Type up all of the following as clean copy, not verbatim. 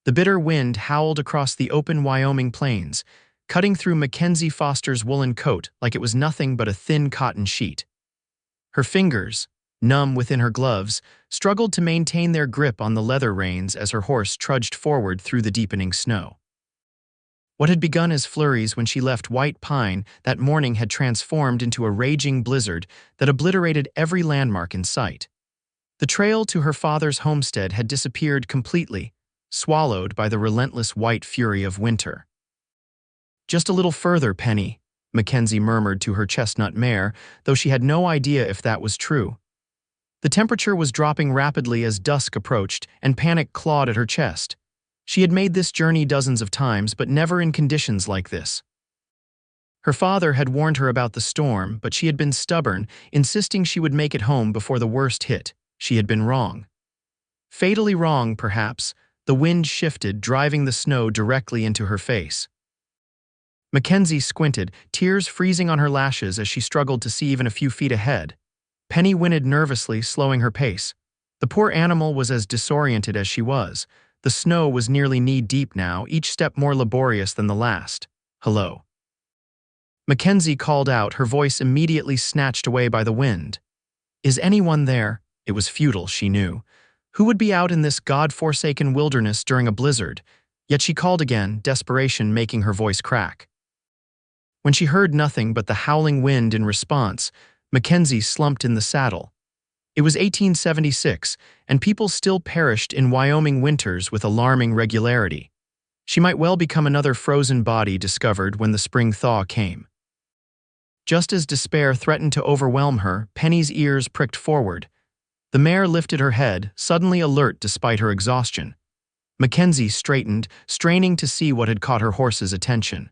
The bitter wind howled across the open Wyoming plains, cutting through Mackenzie Foster's woolen coat like it was nothing but a thin cotton sheet. Her fingers, numb within her gloves, struggled to maintain their grip on the leather reins as her horse trudged forward through the deepening snow. What had begun as flurries when she left White Pine that morning had transformed into a raging blizzard that obliterated every landmark in sight. The trail to her father's homestead had disappeared completely, swallowed by the relentless white fury of winter. "Just a little further, Penny," Mackenzie murmured to her chestnut mare, though she had no idea if that was true. The temperature was dropping rapidly as dusk approached, and panic clawed at her chest. She had made this journey dozens of times, but never in conditions like this. Her father had warned her about the storm, but she had been stubborn, insisting she would make it home before the worst hit. She had been wrong. Fatally wrong, perhaps. The wind shifted, driving the snow directly into her face. Mackenzie squinted, tears freezing on her lashes as she struggled to see even a few feet ahead. Penny whinnied nervously, slowing her pace. The poor animal was as disoriented as she was. The snow was nearly knee-deep now, each step more laborious than the last. "Hello." Mackenzie called out, her voice immediately snatched away by the wind. "Is anyone there?" It was futile, she knew. Who would be out in this God-forsaken wilderness during a blizzard? Yet she called again, desperation making her voice crack. When she heard nothing but the howling wind in response, Mackenzie slumped in the saddle. It was 1876, and people still perished in Wyoming winters with alarming regularity. She might well become another frozen body discovered when the spring thaw came. Just as despair threatened to overwhelm her, Penny's ears pricked forward. The mare lifted her head, suddenly alert despite her exhaustion. Mackenzie straightened, straining to see what had caught her horse's attention.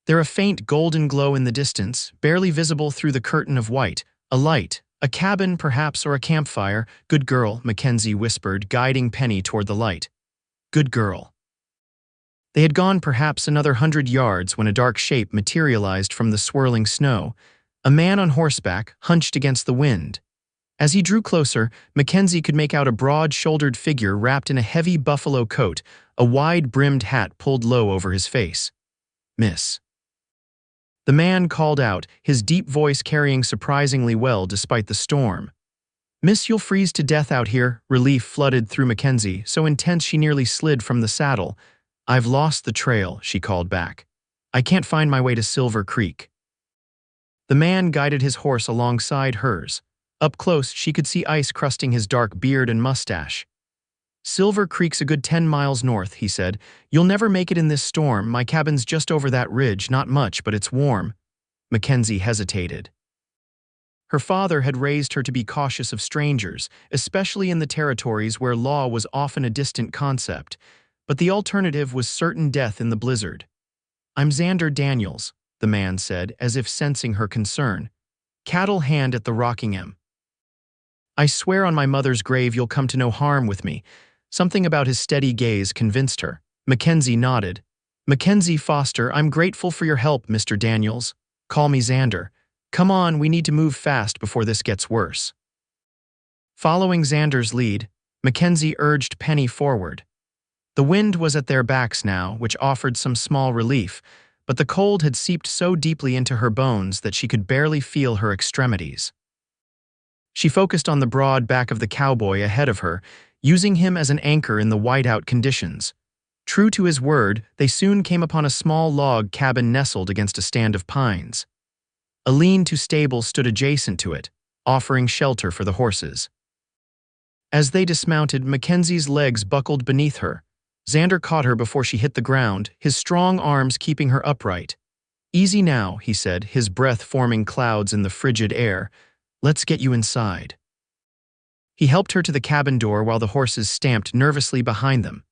There a faint golden glow in the distance, barely visible through the curtain of white, a light. A cabin, perhaps, or a campfire. "Good girl," Mackenzie whispered, guiding Penny toward the light. "Good girl." They had gone perhaps another 100 yards when a dark shape materialized from the swirling snow. A man on horseback, hunched against the wind. As he drew closer, Mackenzie could make out a broad-shouldered figure wrapped in a heavy buffalo coat, a wide-brimmed hat pulled low over his face. "Miss." The man called out, his deep voice carrying surprisingly well despite the storm. "Miss, you'll freeze to death out here." Relief flooded through Mackenzie, so intense she nearly slid from the saddle. "I've lost the trail," she called back. "I can't find my way to Silver Creek." The man guided his horse alongside hers. Up close, she could see ice crusting his dark beard and mustache. "Silver Creek's a good 10 miles north," he said. "You'll never make it in this storm. My cabin's just over that ridge, not much, but it's warm." Mackenzie hesitated. Her father had raised her to be cautious of strangers, especially in the territories where law was often a distant concept, but the alternative was certain death in the blizzard. "I'm Xander Daniels," the man said, as if sensing her concern. "Cattle hand at the Rockingham. I swear on my mother's grave you'll come to no harm with me." Something about his steady gaze convinced her. Mackenzie nodded. "Mackenzie Foster, I'm grateful for your help, Mr. Daniels. Call me Xander. Come on, we need to move fast before this gets worse." Following Xander's lead, Mackenzie urged Penny forward. The wind was at their backs now, which offered some small relief, but the cold had seeped so deeply into her bones that she could barely feel her extremities. She focused on the broad back of the cowboy ahead of her, using him as an anchor in the whiteout conditions. True to his word, they soon came upon a small log cabin nestled against a stand of pines. A lean-to stable stood adjacent to it, offering shelter for the horses. As they dismounted, Mackenzie's legs buckled beneath her. Xander caught her before she hit the ground, his strong arms keeping her upright. "Easy now," he said, his breath forming clouds in the frigid air. "Let's get you inside." He helped her to the cabin door while the horses stamped nervously behind them.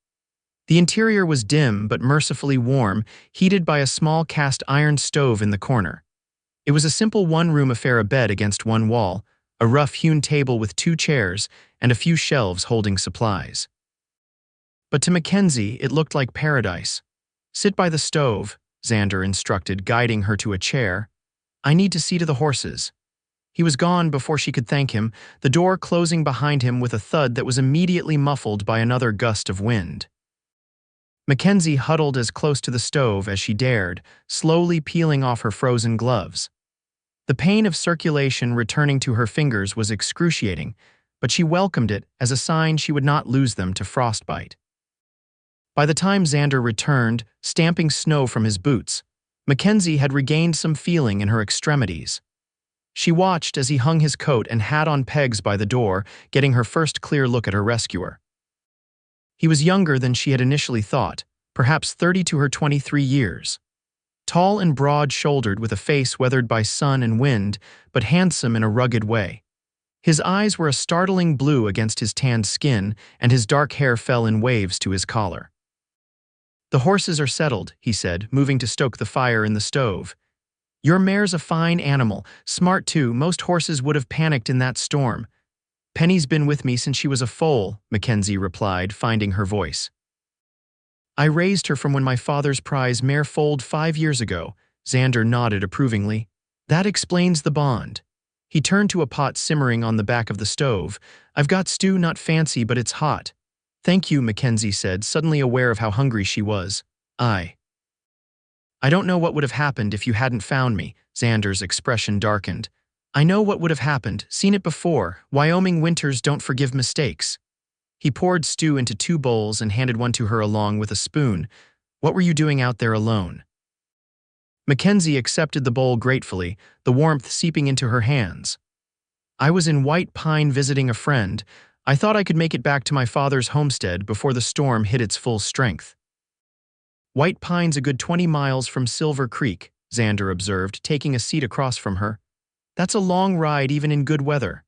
The interior was dim but mercifully warm, heated by a small cast iron stove in the corner. It was a simple one-room affair, a bed against one wall, a rough-hewn table with 2 chairs, and a few shelves holding supplies. But to Mackenzie, it looked like paradise. "Sit by the stove," Xander instructed, guiding her to a chair. "I need to see to the horses." He was gone before she could thank him, the door closing behind him with a thud that was immediately muffled by another gust of wind. Mackenzie huddled as close to the stove as she dared, slowly peeling off her frozen gloves. The pain of circulation returning to her fingers was excruciating, but she welcomed it as a sign she would not lose them to frostbite. By the time Xander returned, stamping snow from his boots, Mackenzie had regained some feeling in her extremities. She watched as he hung his coat and hat on pegs by the door, getting her first clear look at her rescuer. He was younger than she had initially thought, perhaps 30 to her 23 years. Tall and broad-shouldered with a face weathered by sun and wind, but handsome in a rugged way. His eyes were a startling blue against his tanned skin, and his dark hair fell in waves to his collar. "The horses are settled," he said, moving to stoke the fire in the stove. "Your mare's a fine animal, smart too. Most horses would have panicked in that storm." "Penny's been with me since she was a foal," Mackenzie replied, finding her voice. "I raised her from when my father's prize mare foaled 5 years ago." Xander nodded approvingly. "That explains the bond." He turned to a pot simmering on the back of the stove. "I've got stew, not fancy, but it's hot." "Thank you," Mackenzie said, suddenly aware of how hungry she was. I don't know what would have happened if you hadn't found me." Xander's expression darkened. "I know what would have happened, seen it before. Wyoming winters don't forgive mistakes." He poured stew into 2 bowls and handed one to her along with a spoon. "What were you doing out there alone?" Mackenzie accepted the bowl gratefully, the warmth seeping into her hands. "I was in White Pine visiting a friend. I thought I could make it back to my father's homestead before the storm hit its full strength." "White Pine's a good 20 miles from Silver Creek," Xander observed, taking a seat across from her. "That's a long ride even in good weather."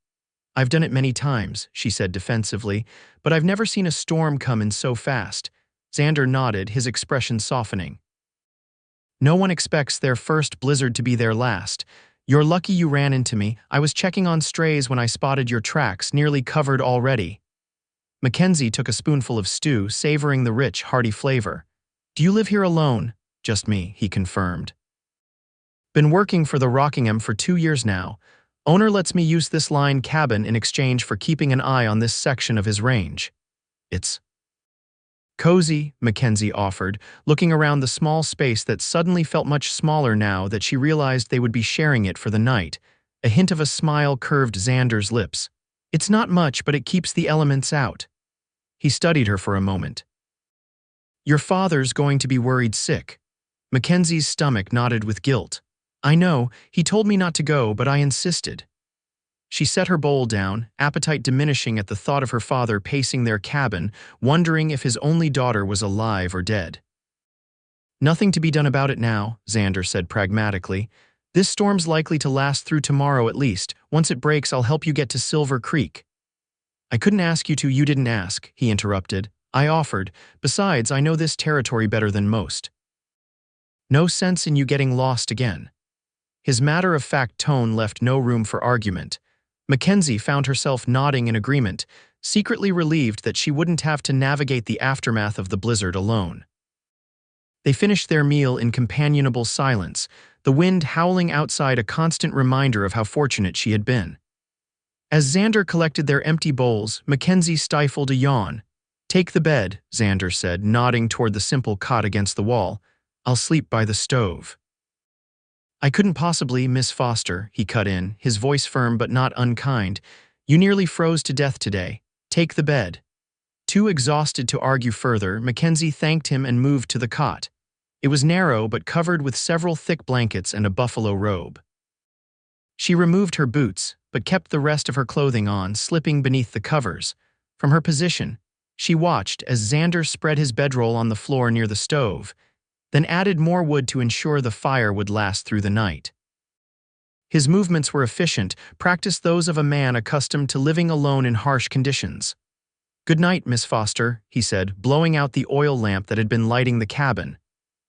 "I've done it many times," she said defensively, "but I've never seen a storm come in so fast." Xander nodded, his expression softening. "No one expects their first blizzard to be their last. You're lucky you ran into me. I was checking on strays when I spotted your tracks, nearly covered already." Mackenzie took a spoonful of stew, savoring the rich, hearty flavor. "Do you live here alone?" "Just me," he confirmed. "Been working for the Rockingham for 2 years now. Owner lets me use this line cabin in exchange for keeping an eye on this section of his range. It's cozy," Mackenzie offered, looking around the small space that suddenly felt much smaller now that she realized they would be sharing it for the night. A hint of a smile curved Xander's lips. "It's not much, but it keeps the elements out." He studied her for a moment. "Your father's going to be worried sick." Mackenzie's stomach knotted with guilt. "I know, he told me not to go, but I insisted." She set her bowl down, appetite diminishing at the thought of her father pacing their cabin, wondering if his only daughter was alive or dead. "Nothing to be done about it now," Xander said pragmatically. "This storm's likely to last through tomorrow at least. Once it breaks, I'll help you get to Silver Creek." "I couldn't ask you to, you didn't ask," he interrupted. "I offered. Besides, I know this territory better than most. No sense in you getting lost again." His matter-of-fact tone left no room for argument. Mackenzie found herself nodding in agreement, secretly relieved that she wouldn't have to navigate the aftermath of the blizzard alone. They finished their meal in companionable silence, the wind howling outside a constant reminder of how fortunate she had been. As Xander collected their empty bowls, Mackenzie stifled a yawn. "Take the bed," Xander said, nodding toward the simple cot against the wall. "I'll sleep by the stove." "I couldn't possibly, Miss Foster," he cut in, his voice firm but not unkind. "You nearly froze to death today. Take the bed." Too exhausted to argue further, Mackenzie thanked him and moved to the cot. It was narrow but covered with several thick blankets and a buffalo robe. She removed her boots, but kept the rest of her clothing on, slipping beneath the covers. From her position, she watched as Xander spread his bedroll on the floor near the stove, then added more wood to ensure the fire would last through the night. His movements were efficient, practiced those of a man accustomed to living alone in harsh conditions. "Good night, Miss Foster," he said, blowing out the oil lamp that had been lighting the cabin.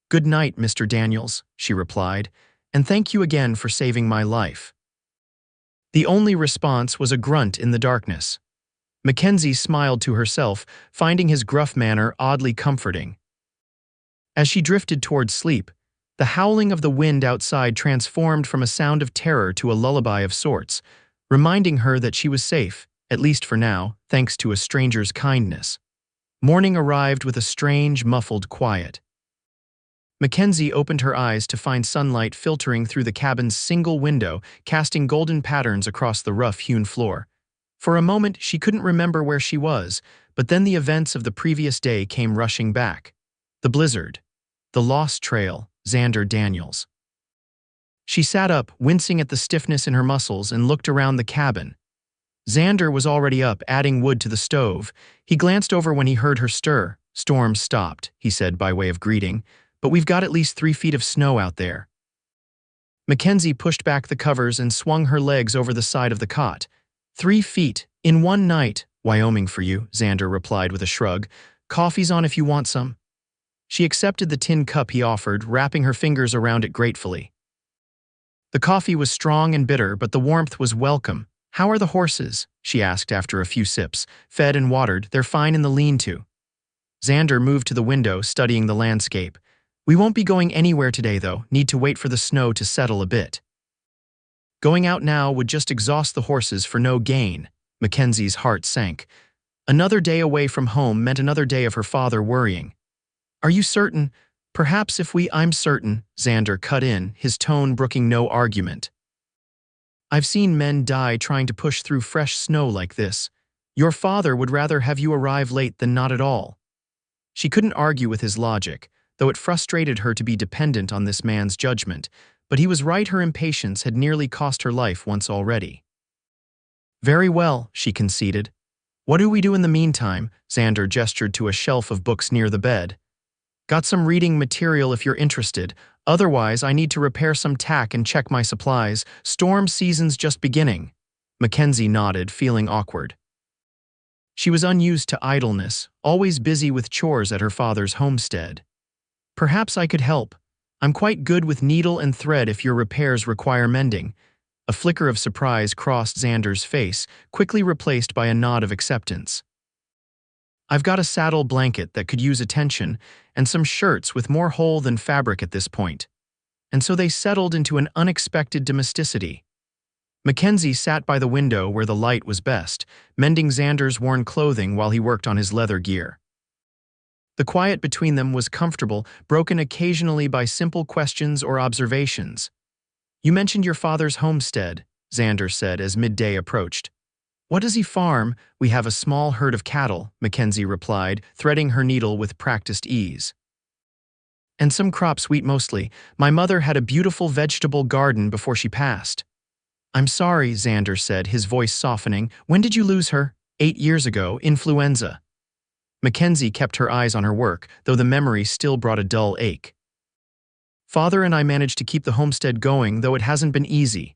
"Good night, Mr. Daniels," she replied, "and thank you again for saving my life." The only response was a grunt in the darkness. Mackenzie smiled to herself, finding his gruff manner oddly comforting. As she drifted toward sleep, the howling of the wind outside transformed from a sound of terror to a lullaby of sorts, reminding her that she was safe, at least for now, thanks to a stranger's kindness. Morning arrived with a strange, muffled quiet. Mackenzie opened her eyes to find sunlight filtering through the cabin's single window, casting golden patterns across the rough-hewn floor. For a moment, she couldn't remember where she was, but then the events of the previous day came rushing back. The blizzard. The lost trail, Xander Daniels. She sat up, wincing at the stiffness in her muscles, and looked around the cabin. Xander was already up, adding wood to the stove. He glanced over when he heard her stir. "Storm stopped," he said by way of greeting, "but we've got at least 3 feet of snow out there." Mackenzie pushed back the covers and swung her legs over the side of the cot. 3 feet, in one night. "Wyoming for you," Xander replied with a shrug. "Coffee's on if you want some." She accepted the tin cup he offered, wrapping her fingers around it gratefully. The coffee was strong and bitter, but the warmth was welcome. "How are the horses?" she asked after a few sips. "Fed and watered, they're fine in the lean-to." Xander moved to the window, studying the landscape. "We won't be going anywhere today, though. Need to wait for the snow to settle a bit." Going out now would just exhaust the horses for no gain. Mackenzie's heart sank. Another day away from home meant another day of her father worrying. "Are you certain?" "Perhaps if I'm certain," Xander cut in, his tone brooking no argument. "I've seen men die trying to push through fresh snow like this. Your father would rather have you arrive late than not at all." She couldn't argue with his logic, though it frustrated her to be dependent on this man's judgment, but he was right, her impatience had nearly cost her life once already. "Very well," she conceded. "What do we do in the meantime?" Xander gestured to a shelf of books near the bed. "Got some reading material if you're interested. Otherwise, I need to repair some tack and check my supplies. Storm season's just beginning." Mackenzie nodded, feeling awkward. She was unused to idleness, always busy with chores at her father's homestead. "Perhaps I could help. I'm quite good with needle and thread if your repairs require mending." A flicker of surprise crossed Xander's face, quickly replaced by a nod of acceptance. "I've got a saddle blanket that could use attention, and some shirts with more hole than fabric at this point." And so they settled into an unexpected domesticity. Mackenzie sat by the window where the light was best, mending Xander's worn clothing while he worked on his leather gear. The quiet between them was comfortable, broken occasionally by simple questions or observations. "You mentioned your father's homestead," Xander said as midday approached. "What does he farm?" "We have a small herd of cattle," Mackenzie replied, threading her needle with practiced ease. "And some crops, wheat mostly. My mother had a beautiful vegetable garden before she passed." "I'm sorry," Xander said, his voice softening. "When did you lose her?" 8 years ago, influenza." Mackenzie kept her eyes on her work, though the memory still brought a dull ache. "Father and I managed to keep the homestead going, though it hasn't been easy."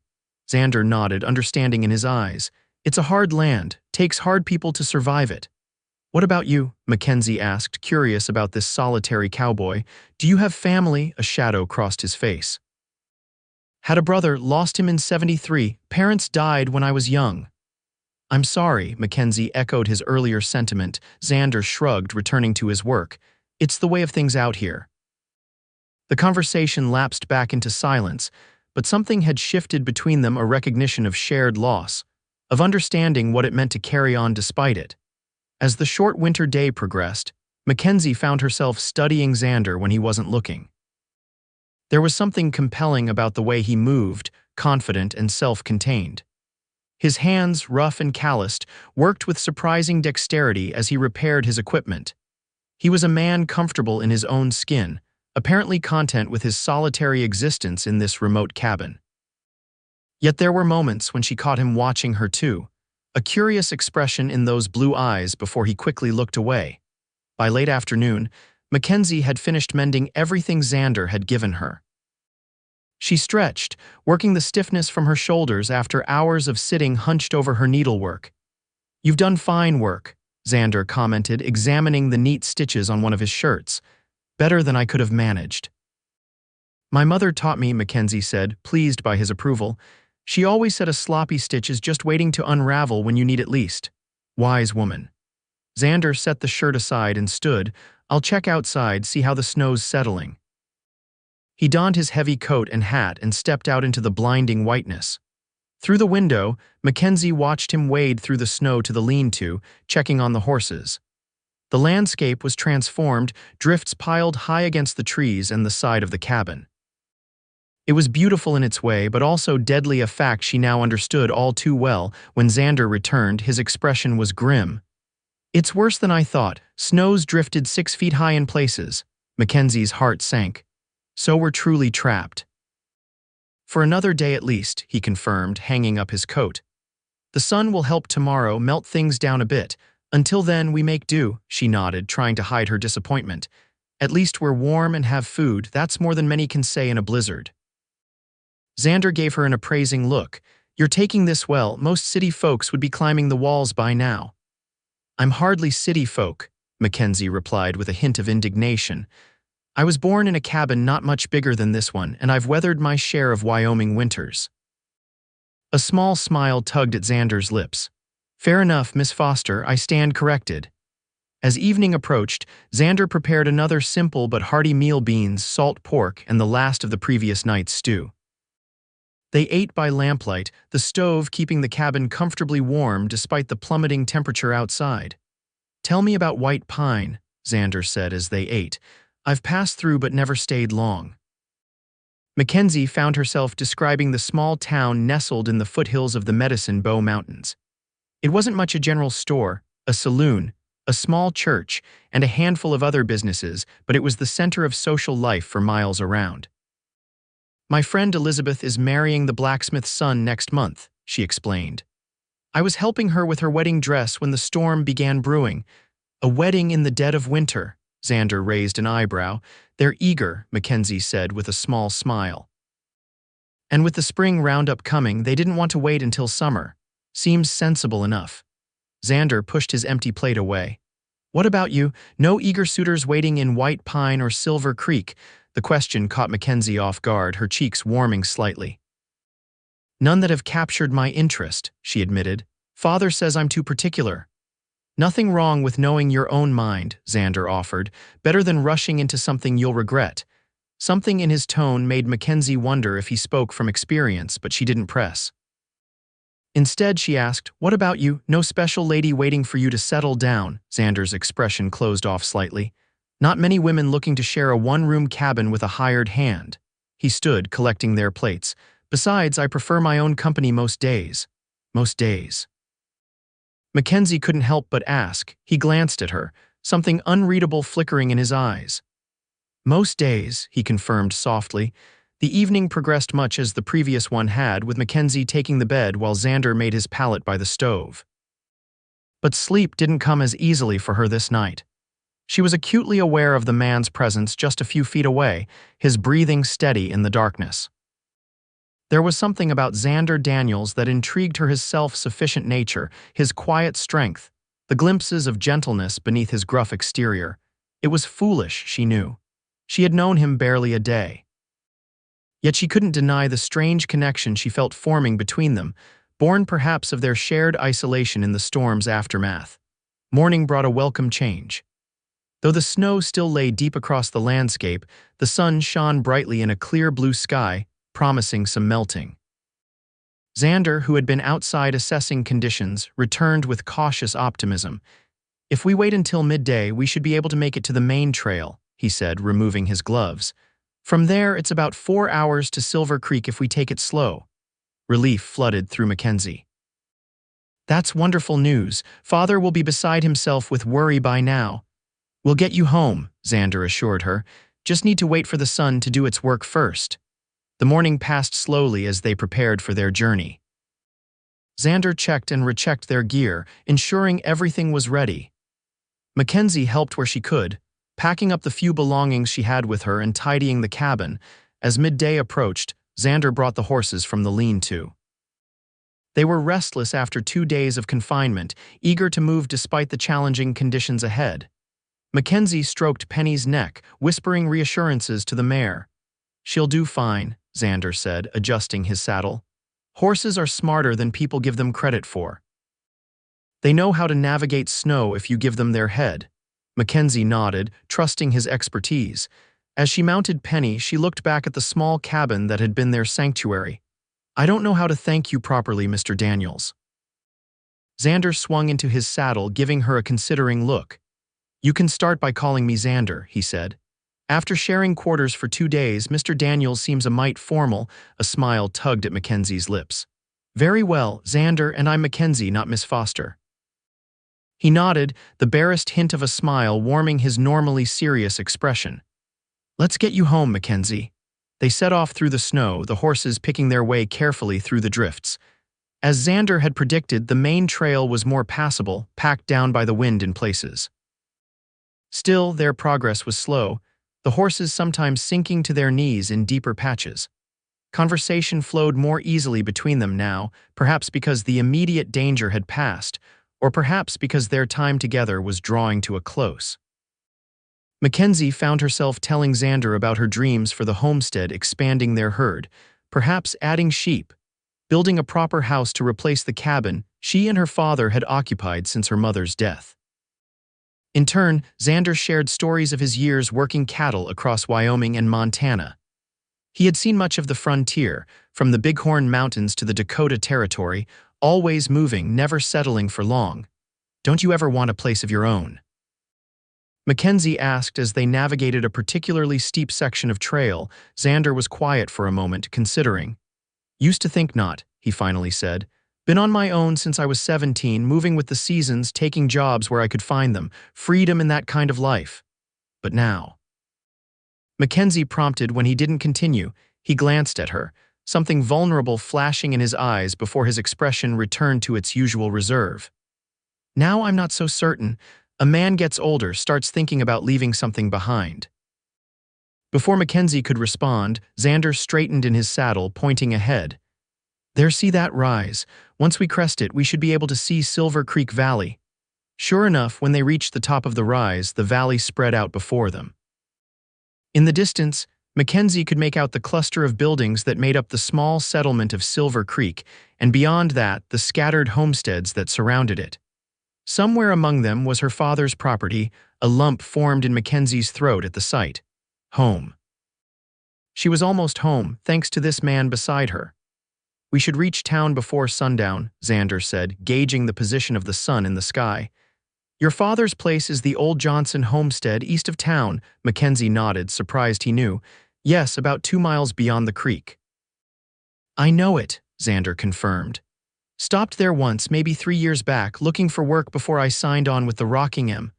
Xander nodded, understanding in his eyes. "It's a hard land, takes hard people to survive it." "What about you?" Mackenzie asked, curious about this solitary cowboy. "Do you have family?" A shadow crossed his face. "Had a brother, lost him in '73. Parents died when I was young." "I'm sorry," Mackenzie echoed his earlier sentiment. Xander shrugged, returning to his work. "It's the way of things out here." The conversation lapsed back into silence, but something had shifted between them, a recognition of shared loss, of understanding what it meant to carry on despite it. As the short winter day progressed, Mackenzie found herself studying Xander when he wasn't looking. There was something compelling about the way he moved, confident and self-contained. His hands, rough and calloused, worked with surprising dexterity as he repaired his equipment. He was a man comfortable in his own skin, apparently content with his solitary existence in this remote cabin. Yet there were moments when she caught him watching her too, a curious expression in those blue eyes before he quickly looked away. By late afternoon, Mackenzie had finished mending everything Xander had given her. She stretched, working the stiffness from her shoulders after hours of sitting hunched over her needlework. "You've done fine work," Xander commented, examining the neat stitches on one of his shirts. "Better than I could have managed." "My mother taught me," Mackenzie said, pleased by his approval. "She always said a sloppy stitch is just waiting to unravel when you need it least." Wise woman. Xander set the shirt aside and stood. "I'll check outside, see how the snow's settling." He donned his heavy coat and hat and stepped out into the blinding whiteness. Through the window, Mackenzie watched him wade through the snow to the lean-to, checking on the horses. The landscape was transformed, drifts piled high against the trees and the side of the cabin. It was beautiful in its way, but also deadly, a fact she now understood all too well. When Xander returned, his expression was grim. "It's worse than I thought. Snows drifted 6 feet high in places." Mackenzie's heart sank. So we're truly trapped. "For another day at least," he confirmed, hanging up his coat. "The sun will help tomorrow melt things down a bit. Until then, we make do," she nodded, trying to hide her disappointment. "At least we're warm and have food. That's more than many can say in a blizzard." Xander gave her an appraising look. "You're taking this well. Most city folks would be climbing the walls by now." "I'm hardly city folk," Mackenzie replied with a hint of indignation. "I was born in a cabin not much bigger than this one, and I've weathered my share of Wyoming winters." A small smile tugged at Xander's lips. "Fair enough, Miss Foster, I stand corrected." As evening approached, Xander prepared another simple but hearty meal: beans, salt pork, and the last of the previous night's stew. They ate by lamplight, the stove keeping the cabin comfortably warm despite the plummeting temperature outside. "Tell me about White Pine," Xander said as they ate. "I've passed through but never stayed long." Mackenzie found herself describing the small town nestled in the foothills of the Medicine Bow Mountains. It wasn't much: a general store, a saloon, a small church, and a handful of other businesses, but it was the center of social life for miles around. "My friend Elizabeth is marrying the blacksmith's son next month," she explained. "I was helping her with her wedding dress when the storm began brewing." "A wedding in the dead of winter?" Xander raised an eyebrow. "They're eager," Mackenzie said with a small smile. "And with the spring roundup coming, they didn't want to wait until summer. Seems sensible enough." Xander pushed his empty plate away. "What about you? No eager suitors waiting in White Pine or Silver Creek?" The question caught Mackenzie off guard, her cheeks warming slightly. "None that have captured my interest," she admitted. "Father says I'm too particular." "Nothing wrong with knowing your own mind," Xander offered. "Better than rushing into something you'll regret." Something in his tone made Mackenzie wonder if he spoke from experience, but she didn't press. Instead, she asked, "What about you? No special lady waiting for you to settle down?" Xander's expression closed off slightly. "Not many women looking to share a one-room cabin with a hired hand." He stood, collecting their plates. "Besides, I prefer my own company most days." "Most days." Mackenzie couldn't help but ask. He glanced at her, something unreadable flickering in his eyes. "Most days," he confirmed softly. The evening progressed much as the previous one had, with Mackenzie taking the bed while Xander made his pallet by the stove. But sleep didn't come as easily for her this night. She was acutely aware of the man's presence just a few feet away, his breathing steady in the darkness. There was something about Xander Daniels that intrigued her: his self-sufficient nature, his quiet strength, the glimpses of gentleness beneath his gruff exterior. It was foolish, she knew. She had known him barely a day. Yet she couldn't deny the strange connection she felt forming between them, born perhaps of their shared isolation in the storm's aftermath. Morning brought a welcome change. Though the snow still lay deep across the landscape, the sun shone brightly in a clear blue sky, promising some melting. Xander, who had been outside assessing conditions, returned with cautious optimism. "If we wait until midday, we should be able to make it to the main trail," he said, removing his gloves. "From there, it's about 4 hours to Silver Creek if we take it slow." Relief flooded through Mackenzie. "That's wonderful news. Father will be beside himself with worry by now." "We'll get you home," Xander assured her. "Just need to wait for the sun to do its work first." The morning passed slowly as they prepared for their journey. Xander checked and rechecked their gear, ensuring everything was ready. Mackenzie helped where she could, packing up the few belongings she had with her and tidying the cabin. As midday approached, Xander brought the horses from the lean-to. They were restless after 2 days of confinement, eager to move despite the challenging conditions ahead. Mackenzie stroked Penny's neck, whispering reassurances to the mare. "She'll do fine," Xander said, adjusting his saddle. "Horses are smarter than people give them credit for. They know how to navigate snow if you give them their head." Mackenzie nodded, trusting his expertise. As she mounted Penny, she looked back at the small cabin that had been their sanctuary. "I don't know how to thank you properly, Mr. Daniels." Xander swung into his saddle, giving her a considering look. You can start by calling me Xander, he said. After sharing quarters for 2 days, Mr. Daniels seems a mite formal, a smile tugged at Mackenzie's lips. Very well, Xander, and I'm Mackenzie, not Miss Foster. He nodded, the barest hint of a smile warming his normally serious expression. Let's get you home, Mackenzie. They set off through the snow, the horses picking their way carefully through the drifts. As Xander had predicted, the main trail was more passable, packed down by the wind in places. Still, their progress was slow, the horses sometimes sinking to their knees in deeper patches. Conversation flowed more easily between them now, perhaps because the immediate danger had passed, or perhaps because their time together was drawing to a close. Mackenzie found herself telling Xander about her dreams for the homestead, expanding their herd, perhaps adding sheep, building a proper house to replace the cabin she and her father had occupied since her mother's death. In turn, Xander shared stories of his years working cattle across Wyoming and Montana. He had seen much of the frontier, from the Bighorn Mountains to the Dakota Territory, always moving, never settling for long. Don't you ever want a place of your own? Mackenzie asked as they navigated a particularly steep section of trail. Xander was quiet for a moment, considering. Used to think not, he finally said. Been on my own since I was 17, moving with the seasons, taking jobs where I could find them, freedom in that kind of life. But now. Mackenzie prompted when he didn't continue. He glanced at her, something vulnerable flashing in his eyes before his expression returned to its usual reserve. Now I'm not so certain. A man gets older, starts thinking about leaving something behind. Before Mackenzie could respond, Xander straightened in his saddle, pointing ahead. There, see that rise. Once we crest it, we should be able to see Silver Creek Valley. Sure enough, when they reached the top of the rise, the valley spread out before them. In the distance, Mackenzie could make out the cluster of buildings that made up the small settlement of Silver Creek, and beyond that, the scattered homesteads that surrounded it. Somewhere among them was her father's property, a lump formed in Mackenzie's throat at the sight. Home. She was almost home, thanks to this man beside her. We should reach town before sundown, Xander said, gauging the position of the sun in the sky. Your father's place is the old Johnson homestead east of town, Mackenzie nodded, surprised he knew. Yes, about 2 miles beyond the creek. I know it, Xander confirmed. Stopped there once, maybe 3 years back, looking for work before I signed on with the Rockingham.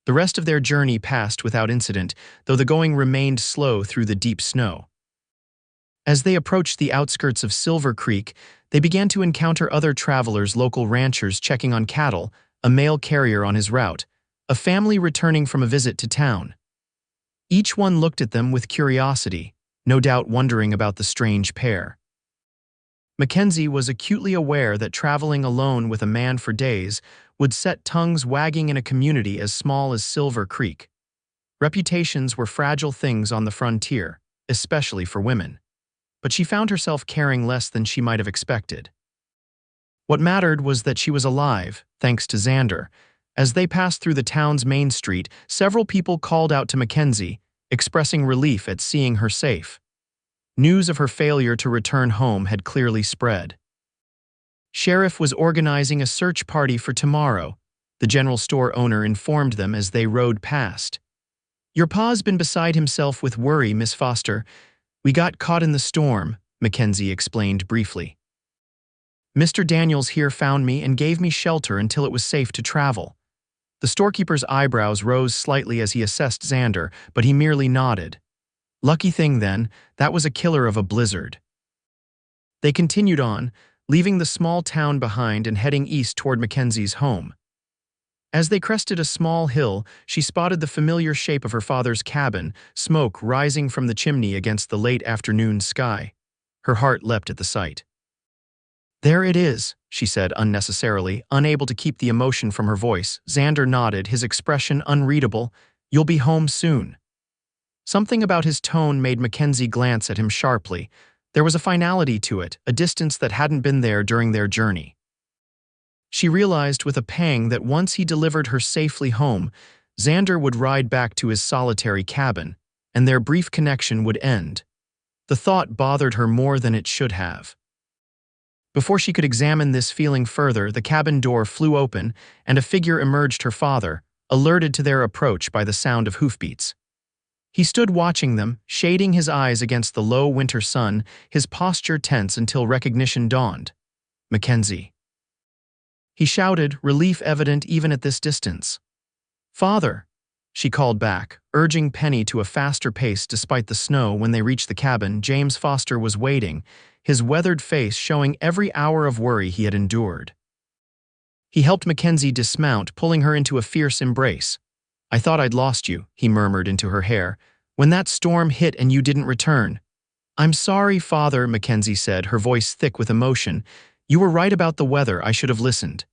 The rest of their journey passed without incident, though the going remained slow through the deep snow. As they approached the outskirts of Silver Creek, they began to encounter other travelers, local ranchers checking on cattle, a mail carrier on his route, a family returning from a visit to town. Each one looked at them with curiosity, no doubt wondering about the strange pair. Mackenzie was acutely aware that traveling alone with a man for days would set tongues wagging in a community as small as Silver Creek. Reputations were fragile things on the frontier, especially for women. But she found herself caring less than she might have expected. What mattered was that she was alive, thanks to Xander. As they passed through the town's main street, several people called out to Mackenzie, expressing relief at seeing her safe. News of her failure to return home had clearly spread. Sheriff was organizing a search party for tomorrow, the general store owner informed them as they rode past. Your pa's been beside himself with worry, Miss Foster. We got caught in the storm, Mackenzie explained briefly. Mr. Daniels here found me and gave me shelter until it was safe to travel. The storekeeper's eyebrows rose slightly as he assessed Xander, but he merely nodded. Lucky thing then, that was a killer of a blizzard. They continued on, leaving the small town behind and heading east toward Mackenzie's home. As they crested a small hill, she spotted the familiar shape of her father's cabin, smoke rising from the chimney against the late afternoon sky. Her heart leapt at the sight. There it is, she said unnecessarily, unable to keep the emotion from her voice. Xander nodded, his expression unreadable. You'll be home soon. Something about his tone made Mackenzie glance at him sharply. There was a finality to it, a distance that hadn't been there during their journey. She realized with a pang that once he delivered her safely home, Xander would ride back to his solitary cabin, and their brief connection would end. The thought bothered her more than it should have. Before she could examine this feeling further, the cabin door flew open, and a figure emerged, her father, alerted to their approach by the sound of hoofbeats. He stood watching them, shading his eyes against the low winter sun, his posture tense until recognition dawned. Mackenzie. He shouted, relief evident even at this distance. "Father!" She called back, urging Penny to a faster pace despite the snow. When they reached the cabin, James Foster was waiting, his weathered face showing every hour of worry he had endured. He helped Mackenzie dismount, pulling her into a fierce embrace. "I thought I'd lost you," he murmured into her hair, "when that storm hit and you didn't return." "I'm sorry, Father," Mackenzie said, her voice thick with emotion. "You were right about the weather. I should have listened."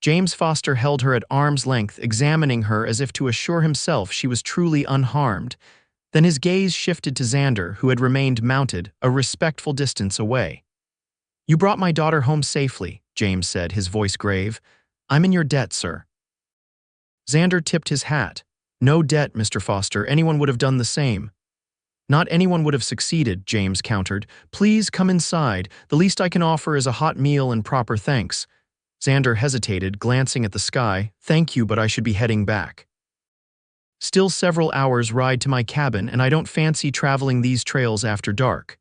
James Foster held her at arm's length, examining her as if to assure himself she was truly unharmed. Then his gaze shifted to Xander, who had remained mounted, a respectful distance away. "You brought my daughter home safely," James said, his voice grave. "I'm in your debt, sir." Xander tipped his hat. "No debt, Mr. Foster. Anyone would have done the same." "Not anyone would have succeeded," James countered. "Please come inside. The least I can offer is a hot meal and proper thanks." Xander hesitated, glancing at the sky. "Thank you, but I should be heading back. Still several hours' ride to my cabin, and I don't fancy traveling these trails after dark."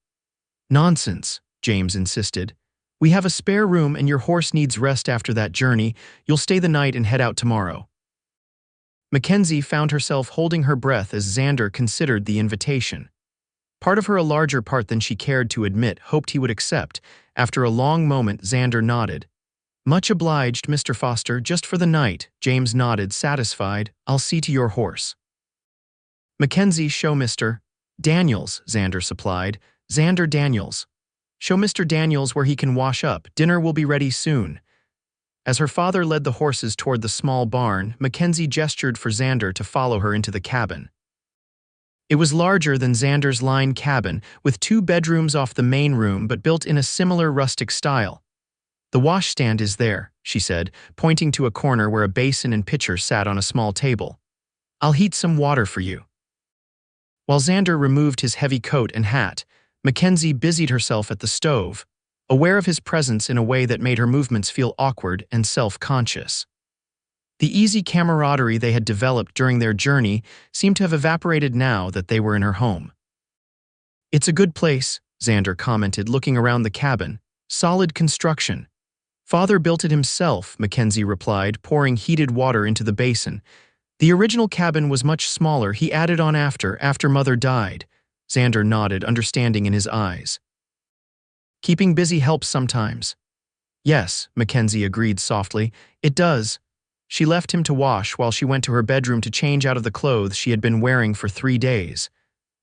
"Nonsense," James insisted. "We have a spare room and your horse needs rest after that journey. You'll stay the night and head out tomorrow." Mackenzie found herself holding her breath as Xander considered the invitation. Part of her, a larger part than she cared to admit, hoped he would accept. After a long moment, Xander nodded. "Much obliged, Mr. Foster, just for the night." James nodded, satisfied. "I'll see to your horse." "Mackenzie, show Mr. Daniels," Xander supplied. "Xander Daniels. Show Mr. Daniels where he can wash up. Dinner will be ready soon." As her father led the horses toward the small barn, Mackenzie gestured for Xander to follow her into the cabin. It was larger than Xander's line cabin, with 2 bedrooms off the main room but built in a similar rustic style. "The washstand is there," she said, pointing to a corner where a basin and pitcher sat on a small table. "I'll heat some water for you." While Xander removed his heavy coat and hat, Mackenzie busied herself at the stove, aware of his presence in a way that made her movements feel awkward and self-conscious. The easy camaraderie they had developed during their journey seemed to have evaporated now that they were in her home. "It's a good place," Xander commented, looking around the cabin. "Solid construction." "Father built it himself," Mackenzie replied, pouring heated water into the basin. "The original cabin was much smaller. He added on after Mother died." Xander nodded, understanding in his eyes. "Keeping busy helps sometimes." "Yes," Mackenzie agreed softly. "It does." She left him to wash while she went to her bedroom to change out of the clothes she had been wearing for 3 days.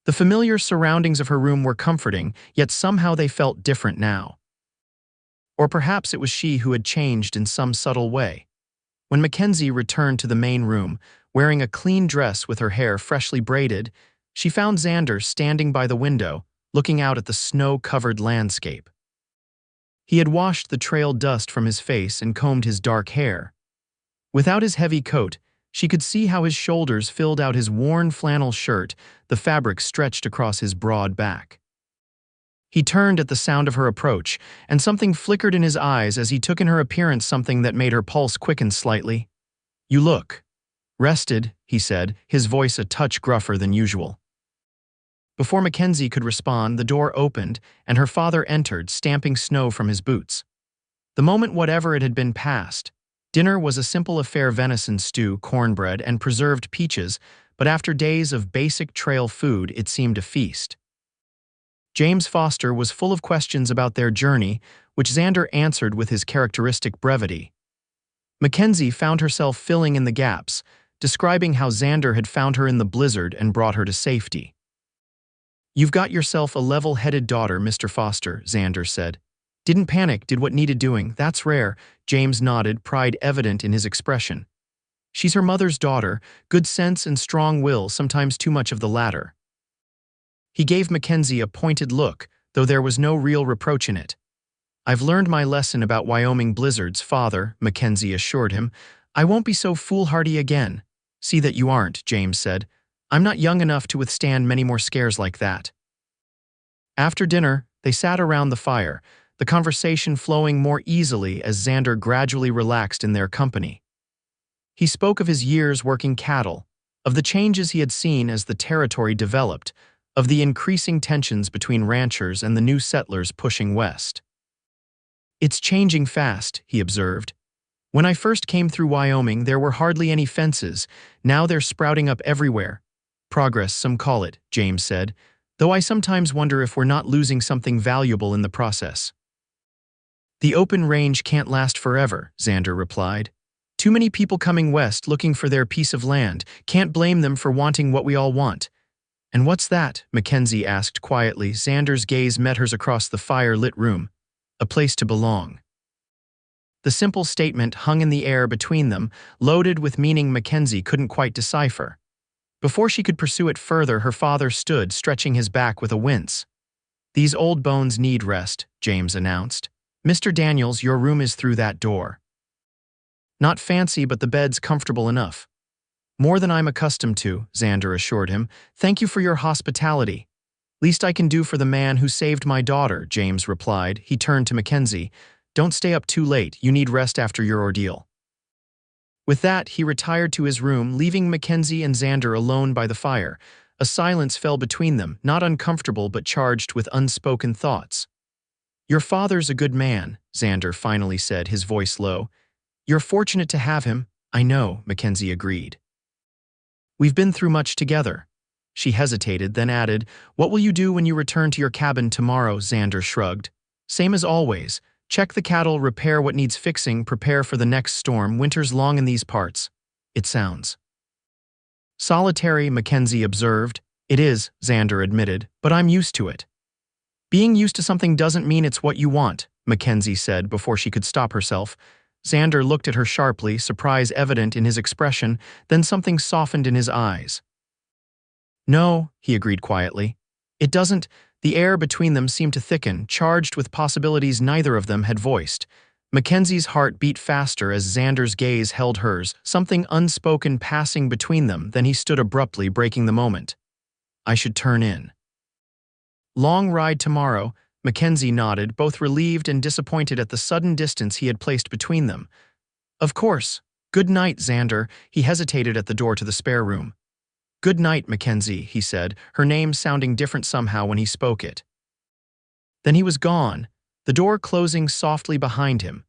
The familiar surroundings of her room were comforting, yet somehow they felt different now. Or perhaps it was she who had changed in some subtle way. When Mackenzie returned to the main room, wearing a clean dress with her hair freshly braided, she found Xander standing by the window, looking out at the snow-covered landscape. He had washed the trail dust from his face and combed his dark hair. Without his heavy coat, she could see how his shoulders filled out his worn flannel shirt, the fabric stretched across his broad back. He turned at the sound of her approach, and something flickered in his eyes as he took in her appearance, something that made her pulse quicken slightly. "You look rested," he said, his voice a touch gruffer than usual. Before Mackenzie could respond, the door opened, and her father entered, stamping snow from his boots. The moment whatever it had been passed. Dinner was a simple affair: venison stew, cornbread, and preserved peaches, but after days of basic trail food, it seemed a feast. James Foster was full of questions about their journey, which Xander answered with his characteristic brevity. Mackenzie found herself filling in the gaps, describing how Xander had found her in the blizzard and brought her to safety. "You've got yourself a level-headed daughter, Mr. Foster," Xander said. "Didn't panic, did what needed doing. That's rare." James nodded, pride evident in his expression. "She's her mother's daughter, good sense and strong will, sometimes too much of the latter." He gave Mackenzie a pointed look, though there was no real reproach in it. "I've learned my lesson about Wyoming blizzards, Father," Mackenzie assured him. "I won't be so foolhardy again." "See that you aren't," James said. "I'm not young enough to withstand many more scares like that." After dinner, they sat around the fire, the conversation flowing more easily as Xander gradually relaxed in their company. He spoke of his years working cattle, of the changes he had seen as the territory developed, of the increasing tensions between ranchers and the new settlers pushing west. "It's changing fast," he observed. "When I first came through Wyoming, there were hardly any fences. Now they're sprouting up everywhere. Progress, some call it," James said, "though I sometimes wonder if we're not losing something valuable in the process." "The open range can't last forever," Xander replied. "Too many people coming west looking for their piece of land. Can't blame them for wanting what we all want." "And what's that?" Mackenzie asked quietly. Xander's gaze met hers across the fire-lit room. "A place to belong." The simple statement hung in the air between them, loaded with meaning Mackenzie couldn't quite decipher. Before she could pursue it further, her father stood, stretching his back with a wince. "These old bones need rest," James announced. "Mr. Daniels, your room is through that door." "Not fancy, but the bed's comfortable enough." "More than I'm accustomed to," Xander assured him. "Thank you for your hospitality." "Least I can do for the man who saved my daughter," James replied. He turned to Mackenzie. "Don't stay up too late. You need rest after your ordeal." With that, he retired to his room, leaving Mackenzie and Xander alone by the fire. A silence fell between them, not uncomfortable but charged with unspoken thoughts. "Your father's a good man," Xander finally said, his voice low. "You're fortunate to have him." "I know," Mackenzie agreed. "We've been through much together." She hesitated, then added, "What will you do when you return to your cabin tomorrow?" Xander shrugged. "Same as always. Check the cattle, repair what needs fixing, prepare for the next storm. Winter's long in these parts." "It sounds solitary," Mackenzie observed. "It is," Xander admitted, "but I'm used to it." "Being used to something doesn't mean it's what you want," Mackenzie said before she could stop herself. Xander looked at her sharply, surprise evident in his expression, then something softened in his eyes. "No," he agreed quietly. "It doesn't." The air between them seemed to thicken, charged with possibilities neither of them had voiced. Mackenzie's heart beat faster as Xander's gaze held hers, something unspoken passing between them. Then he stood abruptly, breaking the moment. "I should turn in." "Long ride tomorrow," Mackenzie nodded, both relieved and disappointed at the sudden distance he had placed between them. "Of course. Good night, Xander." He hesitated at the door to the spare room. "Good night, Mackenzie," he said, her name sounding different somehow when he spoke it. Then he was gone, the door closing softly behind him.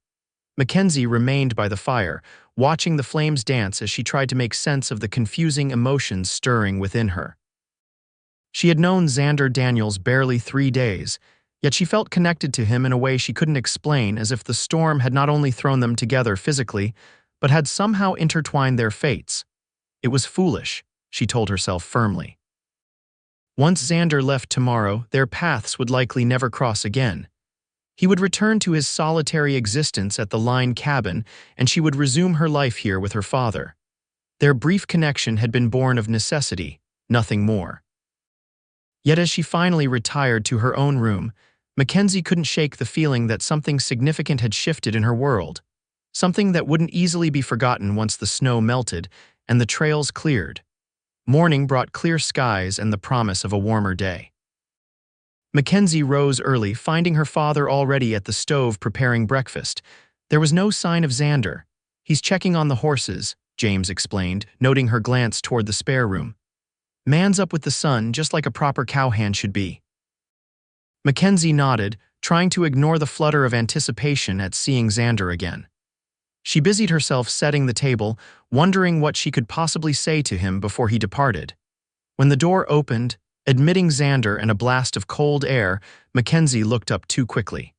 Mackenzie remained by the fire, watching the flames dance as she tried to make sense of the confusing emotions stirring within her. She had known Xander Daniels barely 3 days, yet she felt connected to him in a way she couldn't explain, as if the storm had not only thrown them together physically, but had somehow intertwined their fates. It was foolish, she told herself firmly. Once Xander left tomorrow, their paths would likely never cross again. He would return to his solitary existence at the Line cabin, and she would resume her life here with her father. Their brief connection had been born of necessity, nothing more. Yet as she finally retired to her own room, Mackenzie couldn't shake the feeling that something significant had shifted in her world, something that wouldn't easily be forgotten once the snow melted and the trails cleared. Morning brought clear skies and the promise of a warmer day. Mackenzie rose early, finding her father already at the stove preparing breakfast. There was no sign of Xander. "He's checking on the horses," James explained, noting her glance toward the spare room. "Man's up with the sun, just like a proper cowhand should be." Mackenzie nodded, trying to ignore the flutter of anticipation at seeing Xander again. She busied herself setting the table, wondering what she could possibly say to him before he departed. When the door opened, admitting Xander and a blast of cold air, Mackenzie looked up too quickly.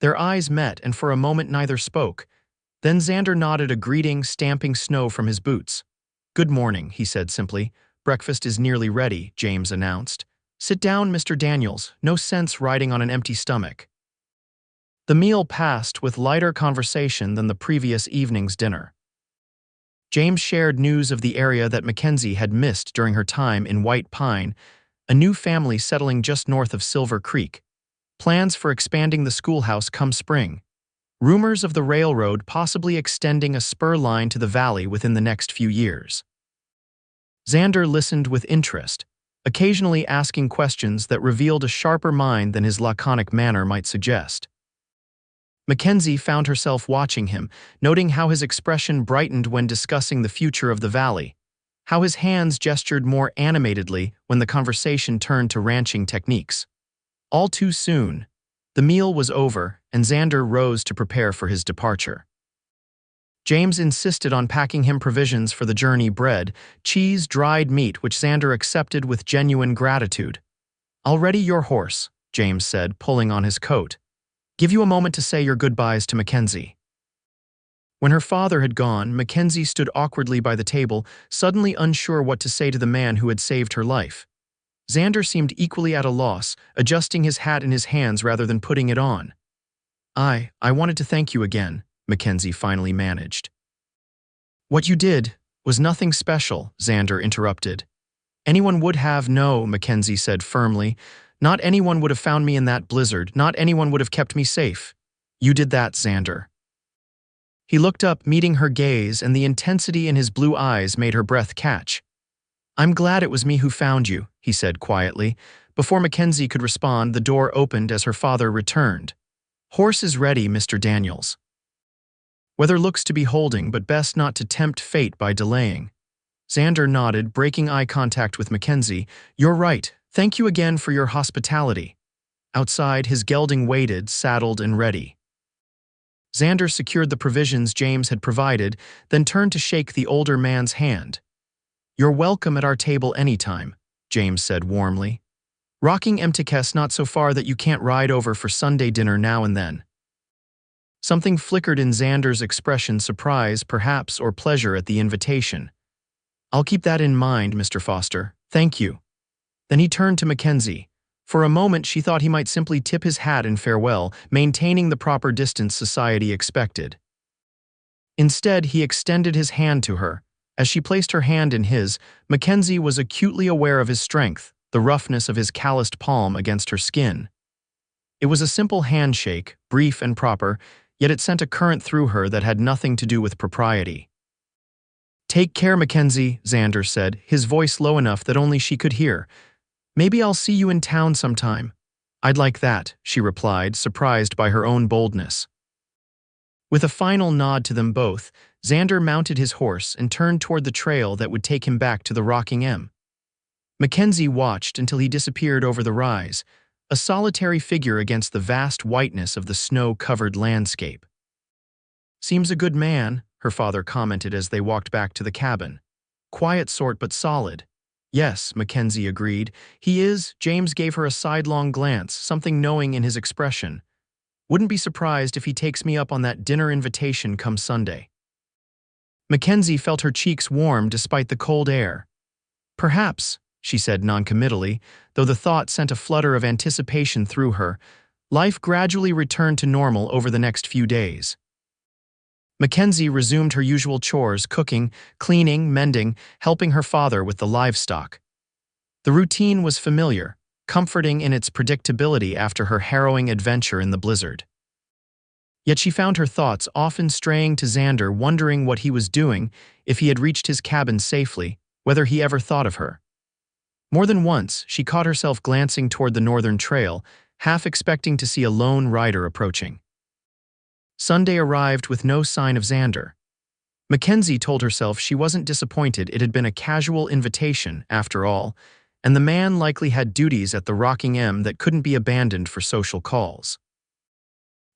Their eyes met, and for a moment neither spoke. Then Xander nodded a greeting, stamping snow from his boots. "Good morning," he said simply. "Breakfast is nearly ready," James announced. "Sit down, Mr. Daniels. No sense riding on an empty stomach." The meal passed with lighter conversation than the previous evening's dinner. James shared news of the area that Mackenzie had missed during her time in White Pine, a new family settling just north of Silver Creek, plans for expanding the schoolhouse come spring, rumors of the railroad possibly extending a spur line to the valley within the next few years. Xander listened with interest, occasionally asking questions that revealed a sharper mind than his laconic manner might suggest. Mackenzie found herself watching him, noting how his expression brightened when discussing the future of the valley, how his hands gestured more animatedly when the conversation turned to ranching techniques. All too soon, the meal was over and Xander rose to prepare for his departure. James insisted on packing him provisions for the journey: bread, cheese, dried meat, which Xander accepted with genuine gratitude. "I'll ready your horse," James said, pulling on his coat. "Give you a moment to say your goodbyes to Mackenzie." When her father had gone, Mackenzie stood awkwardly by the table, suddenly unsure what to say to the man who had saved her life. Xander seemed equally at a loss, adjusting his hat in his hands rather than putting it on. I wanted to thank you again," Mackenzie finally managed. "What you did was nothing special," Xander interrupted. "Anyone would have." "No," Mackenzie said firmly. "Not anyone would have found me in that blizzard. Not anyone would have kept me safe. You did that, Xander." He looked up, meeting her gaze, and the intensity in his blue eyes made her breath catch. "I'm glad it was me who found you," he said quietly. Before Mackenzie could respond, the door opened as her father returned. "Horse is ready, Mr. Daniels." "Weather looks to be holding, but best not to tempt fate by delaying." Xander nodded, breaking eye contact with Mackenzie. "You're right. Thank you again for your hospitality." Outside, his gelding waited, saddled and ready. Xander secured the provisions James had provided, then turned to shake the older man's hand. "You're welcome at our table anytime," James said warmly. "Rocking Emtikes not so far that you can't ride over for Sunday dinner now and then." Something flickered in Xander's expression: surprise, perhaps, or pleasure at the invitation. "I'll keep that in mind, Mr. Foster. Thank you." Then he turned to Mackenzie. For a moment she thought he might simply tip his hat in farewell, maintaining the proper distance society expected. Instead, he extended his hand to her. As she placed her hand in his, Mackenzie was acutely aware of his strength, the roughness of his calloused palm against her skin. It was a simple handshake, brief and proper, yet it sent a current through her that had nothing to do with propriety. "Take care, Mackenzie," Xander said, his voice low enough that only she could hear. "Maybe I'll see you in town sometime." "I'd like that," she replied, surprised by her own boldness. With a final nod to them both, Xander mounted his horse and turned toward the trail that would take him back to the Rocking M. Mackenzie watched until he disappeared over the rise, a solitary figure against the vast whiteness of the snow-covered landscape. "Seems a good man," her father commented as they walked back to the cabin. "Quiet sort but solid." "Yes," Mackenzie agreed. "He is." James gave her a sidelong glance, something knowing in his expression. "Wouldn't be surprised if he takes me up on that dinner invitation come Sunday." Mackenzie felt her cheeks warm despite the cold air. "Perhaps," she said noncommittally, though the thought sent a flutter of anticipation through her. Life gradually returned to normal over the next few days. Mackenzie resumed her usual chores: cooking, cleaning, mending, helping her father with the livestock. The routine was familiar, comforting in its predictability after her harrowing adventure in the blizzard. Yet she found her thoughts often straying to Xander, wondering what he was doing, if he had reached his cabin safely, whether he ever thought of her. More than once, she caught herself glancing toward the northern trail, half expecting to see a lone rider approaching. Sunday arrived with no sign of Xander. Mackenzie told herself she wasn't disappointed. It had been a casual invitation, after all, and the man likely had duties at the Rocking M that couldn't be abandoned for social calls.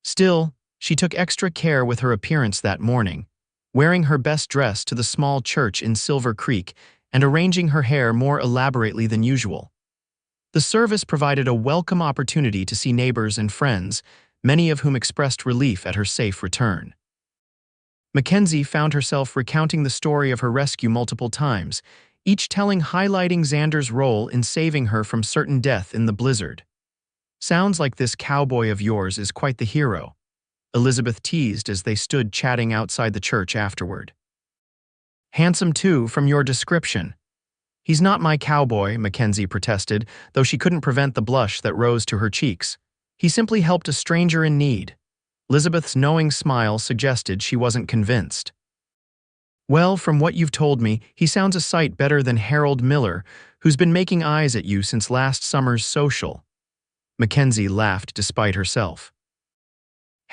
Still, she took extra care with her appearance that morning, wearing her best dress to the small church in Silver Creek and arranging her hair more elaborately than usual. The service provided a welcome opportunity to see neighbors and friends, many of whom expressed relief at her safe return. Mackenzie found herself recounting the story of her rescue multiple times, each telling highlighting Xander's role in saving her from certain death in the blizzard. "Sounds like this cowboy of yours is quite the hero," Elizabeth teased as they stood chatting outside the church afterward. "Handsome too, from your description." "He's not my cowboy," Mackenzie protested, though she couldn't prevent the blush that rose to her cheeks. "He simply helped a stranger in need." Elizabeth's knowing smile suggested she wasn't convinced. "Well, from what you've told me, he sounds a sight better than Harold Miller, who's been making eyes at you since last summer's social." Mackenzie laughed despite herself.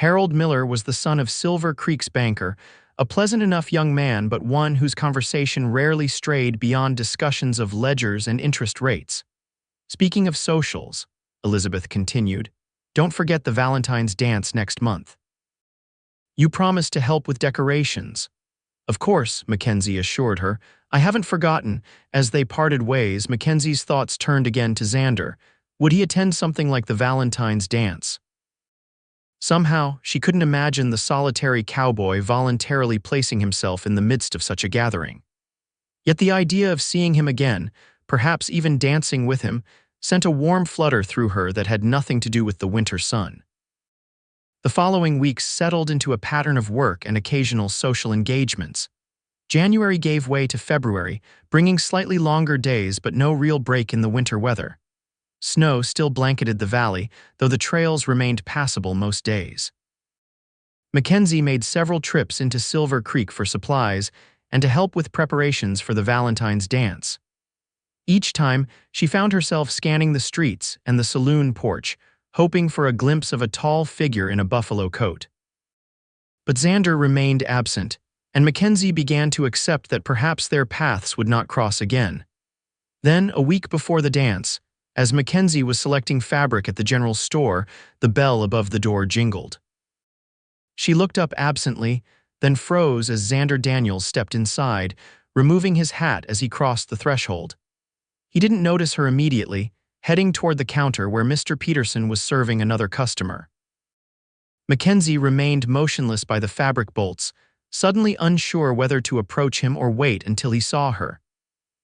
Harold Miller was the son of Silver Creek's banker, a pleasant enough young man but one whose conversation rarely strayed beyond discussions of ledgers and interest rates. Speaking of socials, Elizabeth continued, don't forget the Valentine's dance next month. You promised to help with decorations. Of course, Mackenzie assured her. I haven't forgotten. As they parted ways, Mackenzie's thoughts turned again to Xander. Would he attend something like the Valentine's dance? Somehow, she couldn't imagine the solitary cowboy voluntarily placing himself in the midst of such a gathering. Yet the idea of seeing him again, perhaps even dancing with him, sent a warm flutter through her that had nothing to do with the winter sun. The following weeks settled into a pattern of work and occasional social engagements. January gave way to February, bringing slightly longer days but no real break in the winter weather. Snow still blanketed the valley, though the trails remained passable most days. Mackenzie made several trips into Silver Creek for supplies and to help with preparations for the Valentine's dance. Each time, she found herself scanning the streets and the saloon porch, hoping for a glimpse of a tall figure in a buffalo coat. But Xander remained absent, and Mackenzie began to accept that perhaps their paths would not cross again. Then, a week before the dance, as Mackenzie was selecting fabric at the general store, the bell above the door jingled. She looked up absently, then froze as Xander Daniels stepped inside, removing his hat as he crossed the threshold. He didn't notice her immediately, heading toward the counter where Mr. Peterson was serving another customer. Mackenzie remained motionless by the fabric bolts, suddenly unsure whether to approach him or wait until he saw her.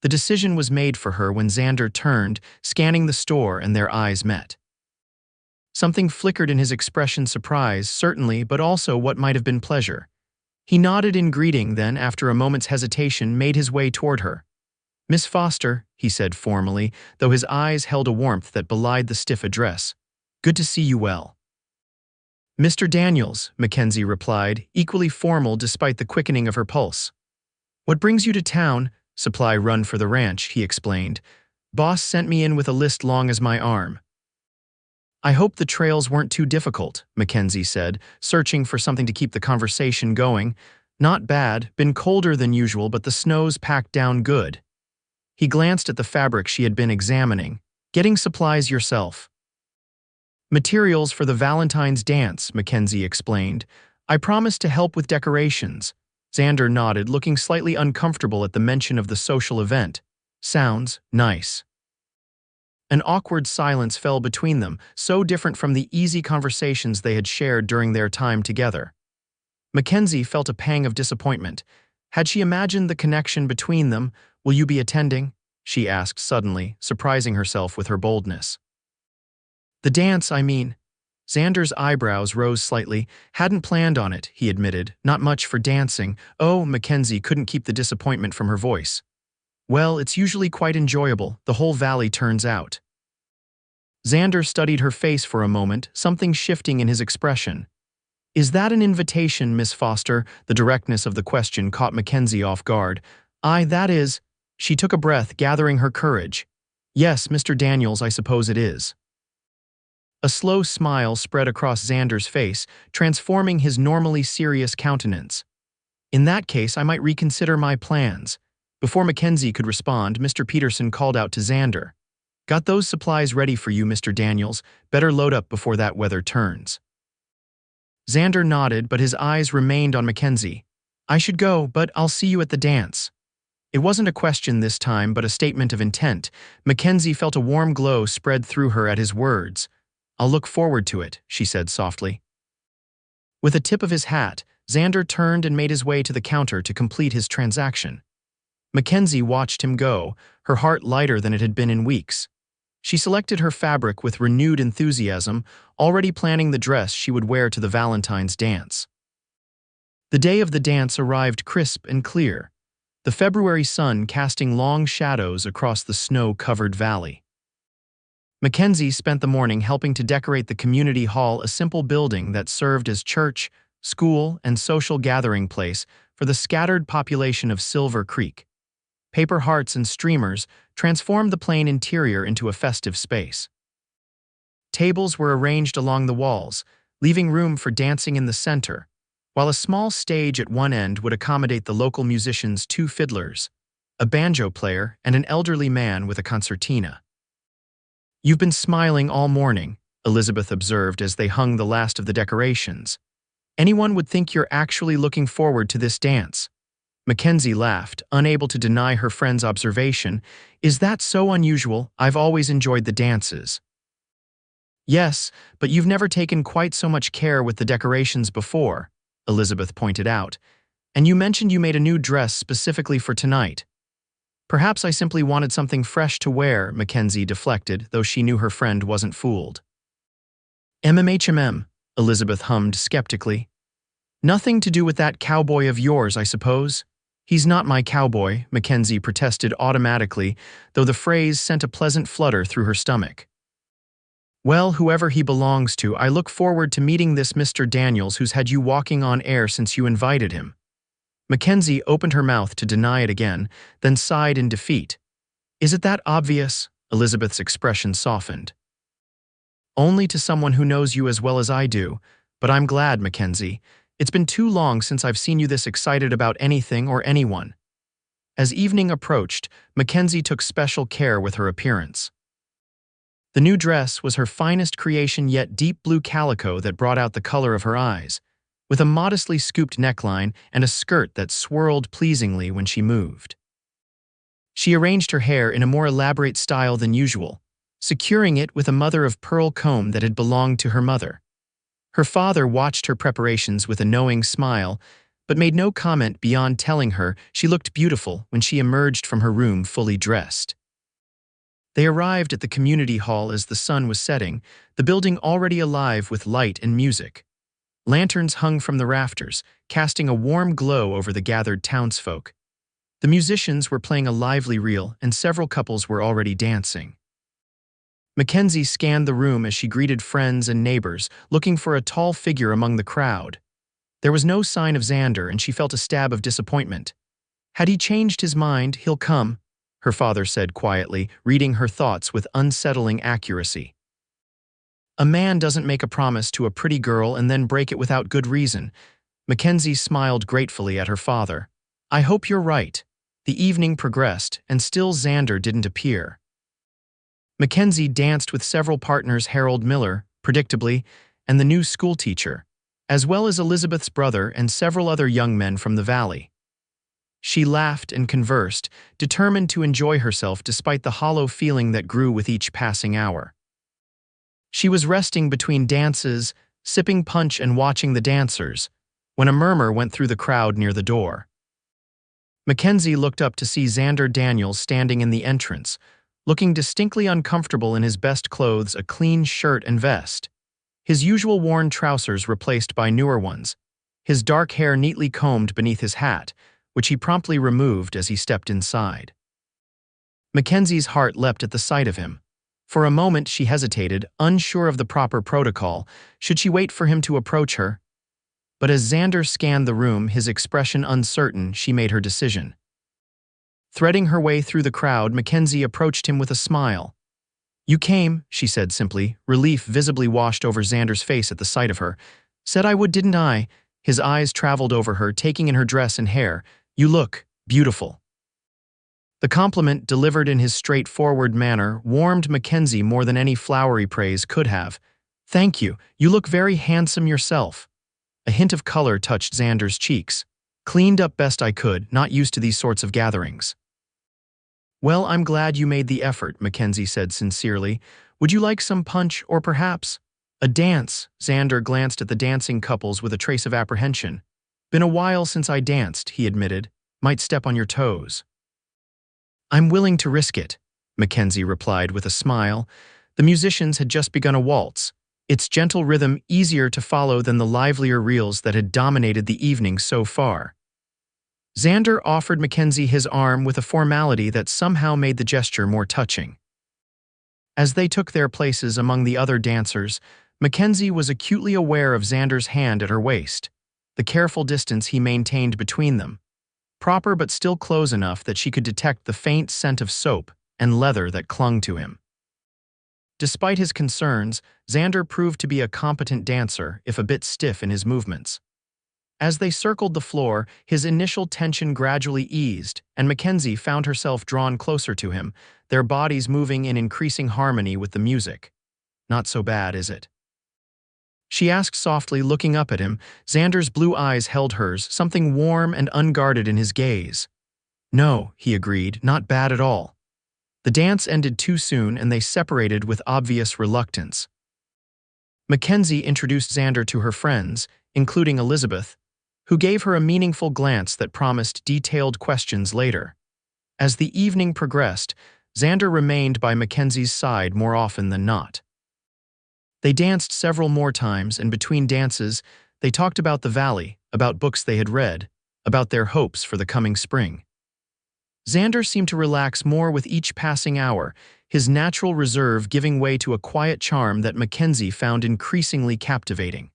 The decision was made for her when Xander turned, scanning the store, and their eyes met. Something flickered in his expression, surprise, certainly, but also what might have been pleasure. He nodded in greeting, then, after a moment's hesitation, made his way toward her. Miss Foster, he said formally, though his eyes held a warmth that belied the stiff address. Good to see you well. Mr. Daniels, Mackenzie replied, equally formal despite the quickening of her pulse. What brings you to town? Supply run for the ranch, he explained. Boss sent me in with a list long as my arm. I hope the trails weren't too difficult, Mackenzie said, searching for something to keep the conversation going. Not bad, been colder than usual, but the snow's packed down good. He glanced at the fabric she had been examining. Getting supplies yourself. Materials for the Valentine's dance, Mackenzie explained. I promised to help with decorations. Xander nodded, looking slightly uncomfortable at the mention of the social event. Sounds nice. An awkward silence fell between them, so different from the easy conversations they had shared during their time together. Mackenzie felt a pang of disappointment. Had she imagined the connection between them? Will you be attending? She asked suddenly, surprising herself with her boldness. The dance, I mean. Xander's eyebrows rose slightly. Hadn't planned on it, he admitted. Not much for dancing. Oh, Mackenzie couldn't keep the disappointment from her voice. Well, it's usually quite enjoyable. The whole valley turns out. Xander studied her face for a moment, something shifting in his expression. Is that an invitation, Miss Foster? The directness of the question caught Mackenzie off guard. That is. She took a breath, gathering her courage. Yes, Mr. Daniels, I suppose it is. A slow smile spread across Xander's face, transforming his normally serious countenance. In that case, I might reconsider my plans. Before Mackenzie could respond, Mr. Peterson called out to Xander. Got those supplies ready for you, Mr. Daniels. Better load up before that weather turns. Xander nodded, but his eyes remained on Mackenzie. I should go, but I'll see you at the dance. It wasn't a question this time, but a statement of intent. Mackenzie felt a warm glow spread through her at his words. I'll look forward to it, she said softly. With a tip of his hat, Xander turned and made his way to the counter to complete his transaction. Mackenzie watched him go, her heart lighter than it had been in weeks. She selected her fabric with renewed enthusiasm, already planning the dress she would wear to the Valentine's dance. The day of the dance arrived crisp and clear, the February sun casting long shadows across the snow-covered valley. Mackenzie spent the morning helping to decorate the community hall, a simple building that served as church, school, and social gathering place for the scattered population of Silver Creek. Paper hearts and streamers transformed the plain interior into a festive space. Tables were arranged along the walls, leaving room for dancing in the center, while a small stage at one end would accommodate the local musicians' two fiddlers, a banjo player and an elderly man with a concertina. "You've been smiling all morning," Elizabeth observed as they hung the last of the decorations. "Anyone would think you're actually looking forward to this dance." Mackenzie laughed, unable to deny her friend's observation. "Is that so unusual? I've always enjoyed the dances." "Yes, but you've never taken quite so much care with the decorations before," Elizabeth pointed out. "And you mentioned you made a new dress specifically for tonight." "Perhaps I simply wanted something fresh to wear," Mackenzie deflected, though she knew her friend wasn't fooled. "MMHMM," Elizabeth hummed skeptically. "Nothing to do with that cowboy of yours, I suppose?" "He's not my cowboy," Mackenzie protested automatically, though the phrase sent a pleasant flutter through her stomach. "Well, whoever he belongs to, I look forward to meeting this Mr. Daniels who's had you walking on air since you invited him." Mackenzie opened her mouth to deny it again, then sighed in defeat. "Is it that obvious?" Elizabeth's expression softened. "Only to someone who knows you as well as I do, but I'm glad, Mackenzie. It's been too long since I've seen you this excited about anything or anyone." As evening approached, Mackenzie took special care with her appearance. The new dress was her finest creation, yet deep blue calico that brought out the color of her eyes, with a modestly scooped neckline and a skirt that swirled pleasingly when she moved. She arranged her hair in a more elaborate style than usual, securing it with a mother-of-pearl comb that had belonged to her mother. Her father watched her preparations with a knowing smile, but made no comment beyond telling her she looked beautiful when she emerged from her room fully dressed. They arrived at the community hall as the sun was setting, the building already alive with light and music. Lanterns hung from the rafters, casting a warm glow over the gathered townsfolk. The musicians were playing a lively reel, and several couples were already dancing. Mackenzie scanned the room as she greeted friends and neighbors, looking for a tall figure among the crowd. There was no sign of Xander, and she felt a stab of disappointment. "Had he changed his mind, he'll come," her father said quietly, reading her thoughts with unsettling accuracy. "A man doesn't make a promise to a pretty girl and then break it without good reason." Mackenzie smiled gratefully at her father. "I hope you're right." The evening progressed, and still Xander didn't appear. Mackenzie danced with several partners, Harold Miller, predictably, and the new schoolteacher, as well as Elizabeth's brother and several other young men from the valley. She laughed and conversed, determined to enjoy herself despite the hollow feeling that grew with each passing hour. She was resting between dances, sipping punch and watching the dancers, when a murmur went through the crowd near the door. Mackenzie looked up to see Xander Daniels standing in the entrance, looking distinctly uncomfortable in his best clothes, a clean shirt and vest. His usual worn trousers replaced by newer ones, his dark hair neatly combed beneath his hat, which he promptly removed as he stepped inside. Mackenzie's heart leapt at the sight of him. For a moment she hesitated, unsure of the proper protocol. Should she wait for him to approach her? But as Xander scanned the room, his expression uncertain, she made her decision. Threading her way through the crowd, Mackenzie approached him with a smile. "You came," she said simply, relief visibly washed over Xander's face at the sight of her. "Said I would, didn't I?" His eyes traveled over her, taking in her dress and hair. "You look beautiful." The compliment, delivered in his straightforward manner, warmed Mackenzie more than any flowery praise could have. "Thank you. You look very handsome yourself." A hint of color touched Xander's cheeks. "Cleaned up best I could, not used to these sorts of gatherings." "Well, I'm glad you made the effort," Mackenzie said sincerely. "Would you like some punch, or perhaps a dance?" Xander glanced at the dancing couples with a trace of apprehension. "Been a while since I danced," he admitted. "Might step on your toes." "I'm willing to risk it," Mackenzie replied with a smile. The musicians had just begun a waltz, its gentle rhythm easier to follow than the livelier reels that had dominated the evening so far. Xander offered Mackenzie his arm with a formality that somehow made the gesture more touching. As they took their places among the other dancers, Mackenzie was acutely aware of Xander's hand at her waist, the careful distance he maintained between them, proper but still close enough that she could detect the faint scent of soap and leather that clung to him. Despite his concerns, Xander proved to be a competent dancer, if a bit stiff in his movements. As they circled the floor, his initial tension gradually eased, and Mackenzie found herself drawn closer to him, their bodies moving in increasing harmony with the music. "Not so bad, is it?" she asked softly, looking up at him. Xander's blue eyes held hers, something warm and unguarded in his gaze. "No," he agreed, "not bad at all." The dance ended too soon, and they separated with obvious reluctance. Mackenzie introduced Xander to her friends, including Elizabeth, who gave her a meaningful glance that promised detailed questions later. As the evening progressed, Xander remained by Mackenzie's side more often than not. They danced several more times, and between dances, they talked about the valley, about books they had read, about their hopes for the coming spring. Xander seemed to relax more with each passing hour, his natural reserve giving way to a quiet charm that Mackenzie found increasingly captivating.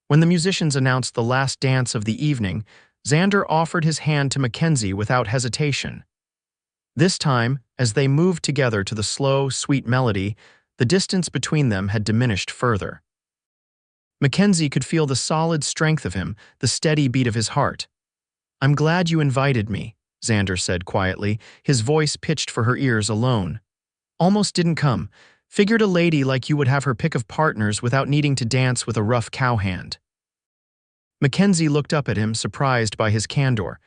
When the musicians announced the last dance of the evening, Xander offered his hand to Mackenzie without hesitation. This time, as they moved together to the slow, sweet melody, the distance between them had diminished further. Mackenzie could feel the solid strength of him, the steady beat of his heart. "I'm glad you invited me," Xander said quietly, his voice pitched for her ears alone. "Almost didn't come. Figured a lady like you would have her pick of partners without needing to dance with a rough cowhand." Mackenzie looked up at him, surprised by his candor.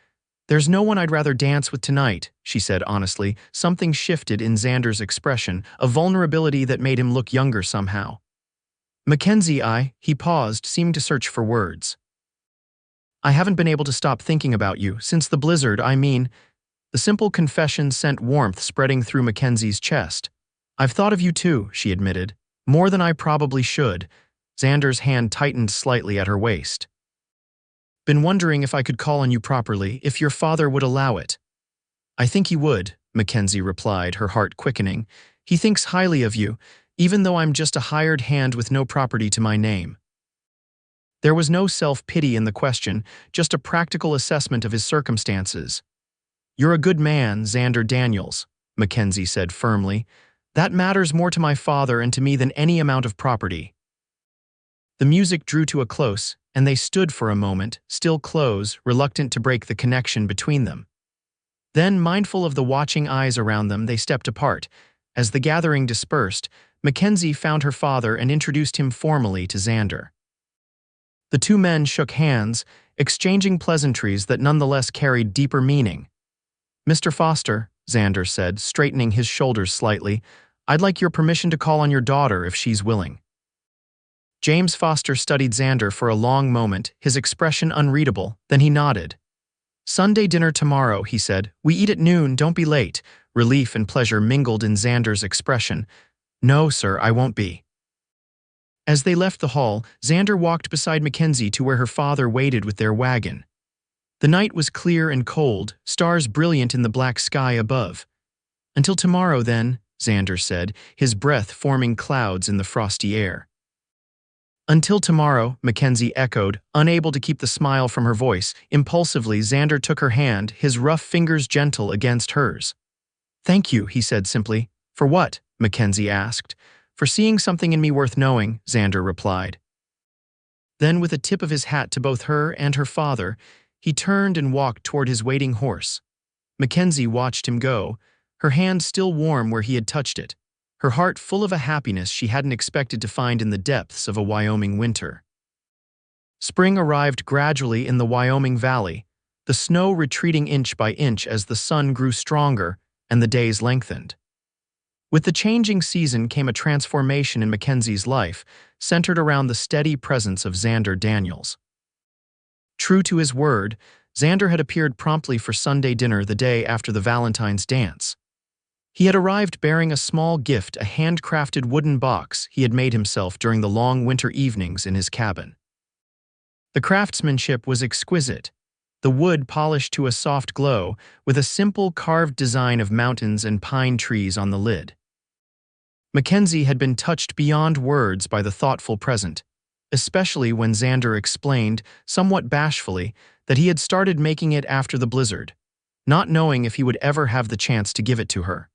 "There's no one I'd rather dance with tonight," she said honestly. Something shifted in Xander's expression, a vulnerability that made him look younger somehow. "Mackenzie, he paused, seemed to search for words. "I haven't been able to stop thinking about you, since the blizzard, I mean." The simple confession sent warmth spreading through Mackenzie's chest. "I've thought of you too," she admitted. "More than I probably should." Xander's hand tightened slightly at her waist. "Been wondering if I could call on you properly, if your father would allow it." "I think he would," Mackenzie replied, her heart quickening. "He thinks highly of you, even though I'm just a hired hand with no property to my name." There was no self-pity in the question, just a practical assessment of his circumstances. "You're a good man, Xander Daniels," Mackenzie said firmly. "That matters more to my father and to me than any amount of property." The music drew to a close, and they stood for a moment, still close, reluctant to break the connection between them. Then, mindful of the watching eyes around them, they stepped apart. As the gathering dispersed, Mackenzie found her father and introduced him formally to Xander. The two men shook hands, exchanging pleasantries that nonetheless carried deeper meaning. "Mr. Foster," Xander said, straightening his shoulders slightly, "I'd like your permission to call on your daughter if she's willing." James Foster studied Xander for a long moment, his expression unreadable, then he nodded. "Sunday dinner tomorrow," he said. "We eat at noon, don't be late." Relief and pleasure mingled in Xander's expression. "No, sir, I won't be." As they left the hall, Xander walked beside Mackenzie to where her father waited with their wagon. The night was clear and cold, stars brilliant in the black sky above. "Until tomorrow, then," Xander said, his breath forming clouds in the frosty air. "Until tomorrow," Mackenzie echoed, unable to keep the smile from her voice. Impulsively, Xander took her hand, his rough fingers gentle against hers. "Thank you," he said simply. "For what?" Mackenzie asked. "For seeing something in me worth knowing," Xander replied. Then, with a tip of his hat to both her and her father, he turned and walked toward his waiting horse. Mackenzie watched him go, her hand still warm where he had touched it, her heart full of a happiness she hadn't expected to find in the depths of a Wyoming winter. Spring arrived gradually in the Wyoming Valley, the snow retreating inch by inch as the sun grew stronger and the days lengthened. With the changing season came a transformation in Mackenzie's life, centered around the steady presence of Xander Daniels. True to his word, Xander had appeared promptly for Sunday dinner the day after the Valentine's dance. He had arrived bearing a small gift, a handcrafted wooden box he had made himself during the long winter evenings in his cabin. The craftsmanship was exquisite, the wood polished to a soft glow, with a simple carved design of mountains and pine trees on the lid. Mackenzie had been touched beyond words by the thoughtful present, especially when Xander explained, somewhat bashfully, that he had started making it after the blizzard, not knowing if he would ever have the chance to give it to her.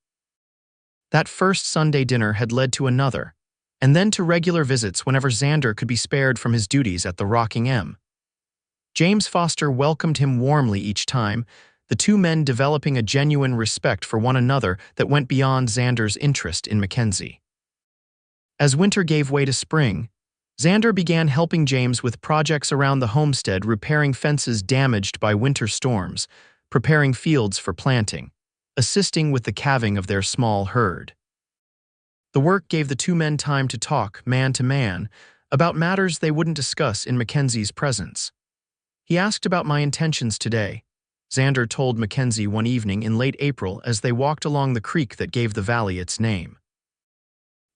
That first Sunday dinner had led to another, and then to regular visits whenever Xander could be spared from his duties at the Rocking M. James Foster welcomed him warmly each time, the two men developing a genuine respect for one another that went beyond Xander's interest in Mackenzie. As winter gave way to spring, Xander began helping James with projects around the homestead, repairing fences damaged by winter storms, preparing fields for planting, assisting with the calving of their small herd. The work gave the two men time to talk, man to man, about matters they wouldn't discuss in Mackenzie's presence. He asked about my intentions today, Xander told Mackenzie one evening in late April as they walked along the creek that gave the valley its name.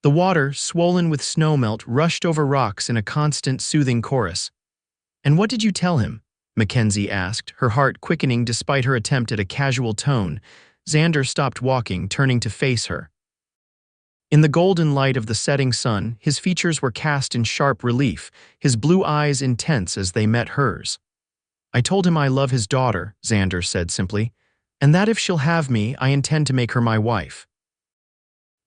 The water, swollen with snowmelt, rushed over rocks in a constant, soothing chorus. "And what did you tell him?" Mackenzie asked, her heart quickening despite her attempt at a casual tone. Xander stopped walking, turning to face her. In the golden light of the setting sun, his features were cast in sharp relief, his blue eyes intense as they met hers. "I told him I love his daughter," Xander said simply, "and that if she'll have me, I intend to make her my wife."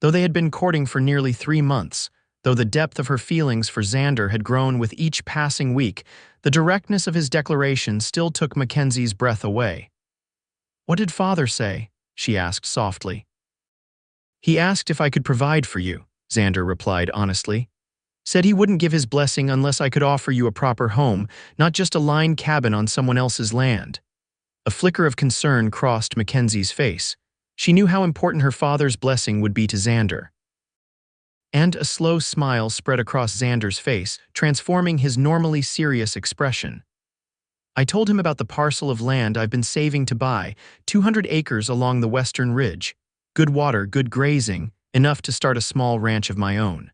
Though they had been courting for nearly 3 months, though the depth of her feelings for Xander had grown with each passing week, the directness of his declaration still took Mackenzie's breath away. "What did Father say?" she asked softly. "He asked if I could provide for you," Xander replied honestly. "Said he wouldn't give his blessing unless I could offer you a proper home, not just a lined cabin on someone else's land." A flicker of concern crossed Mackenzie's face. She knew how important her father's blessing would be to Xander. And a slow smile spread across Xander's face, transforming his normally serious expression. "I told him about the parcel of land I've been saving to buy, 200 acres along the western ridge. Good water, good grazing, enough to start a small ranch of my own."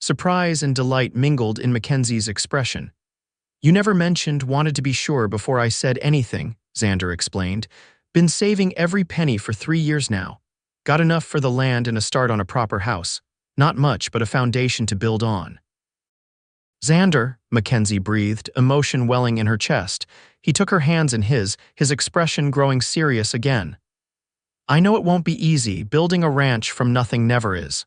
Surprise and delight mingled in Mackenzie's expression. "You never mentioned, wanted to be sure before I said anything," Xander explained. "Been saving every penny for 3 years now. Got enough for the land and a start on a proper house. Not much, but a foundation to build on." "Xander," Mackenzie breathed, emotion welling in her chest. He took her hands in his expression growing serious again. "I know it won't be easy, building a ranch from nothing never is.